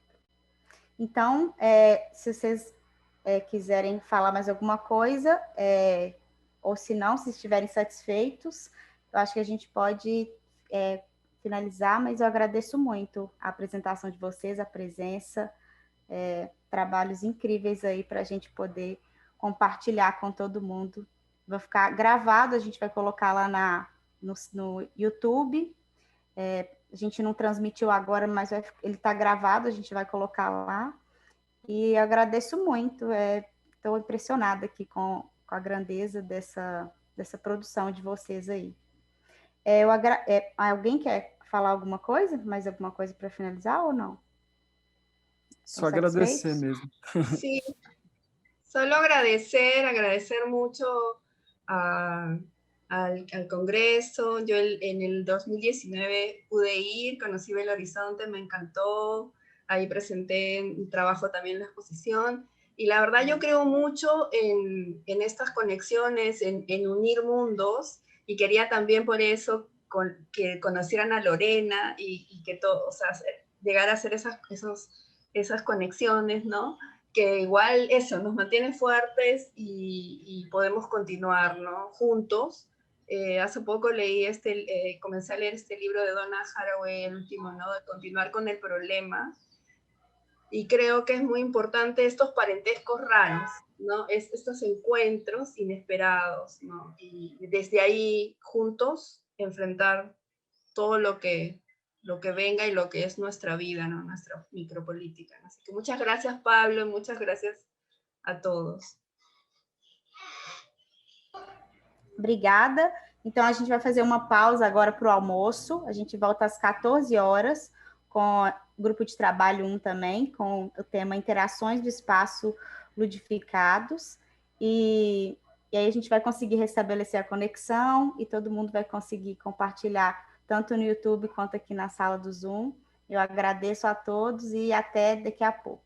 [SPEAKER 1] Então, se vocês quiserem falar mais alguma coisa, ou se não, se estiverem satisfeitos, eu acho que a gente pode finalizar, mas eu agradeço muito a apresentação de vocês, a presença, trabalhos incríveis aí para a gente poder compartilhar com todo mundo. Vai ficar gravado, a gente vai colocar lá no YouTube. A gente não transmitiu agora, mas ele está gravado, a gente vai colocar lá. E eu agradeço muito, estou impressionada aqui com a grandeza dessa produção de vocês aí. Alguém quer falar alguma coisa? Mais alguma coisa para finalizar ou não?
[SPEAKER 2] Só agradecer mesmo.
[SPEAKER 6] Sí, solo agradecer mucho al Congreso. Yo en el 2019 pude ir, conocí Belo Horizonte, me encantó. Ahí presenté un trabajo también en la exposición. Y la verdad yo creo mucho en estas conexiones, en unir mundos. Y quería también por eso que conocieran a Lorena y que todo, o sea, llegar a hacer esas conexiones, ¿no? Que igual eso nos mantiene fuertes y podemos continuar, ¿no? Juntos. Hace poco comencé a leer este libro de Donna Haraway, el último, ¿no? De continuar con el problema. Y creo que es muy importante estos parentescos raros, ¿no? Estos encuentros inesperados, ¿no? Y desde ahí, juntos, enfrentar todo lo que venga y lo que es nuestra vida, ¿no? Nuestra micropolítica. Así que muchas gracias, Pablo, y muchas gracias a todos.
[SPEAKER 1] Obrigada. Então, a gente vai fazer uma pausa agora para o almoço. A gente volta às 14 horas com o grupo de trabalho 1 também, com o tema Interações do Espaço Ludificados. E aí a gente vai conseguir restabelecer a conexão e todo mundo vai conseguir compartilhar tanto no YouTube quanto aqui na sala do Zoom. Eu agradeço a todos e até daqui a pouco.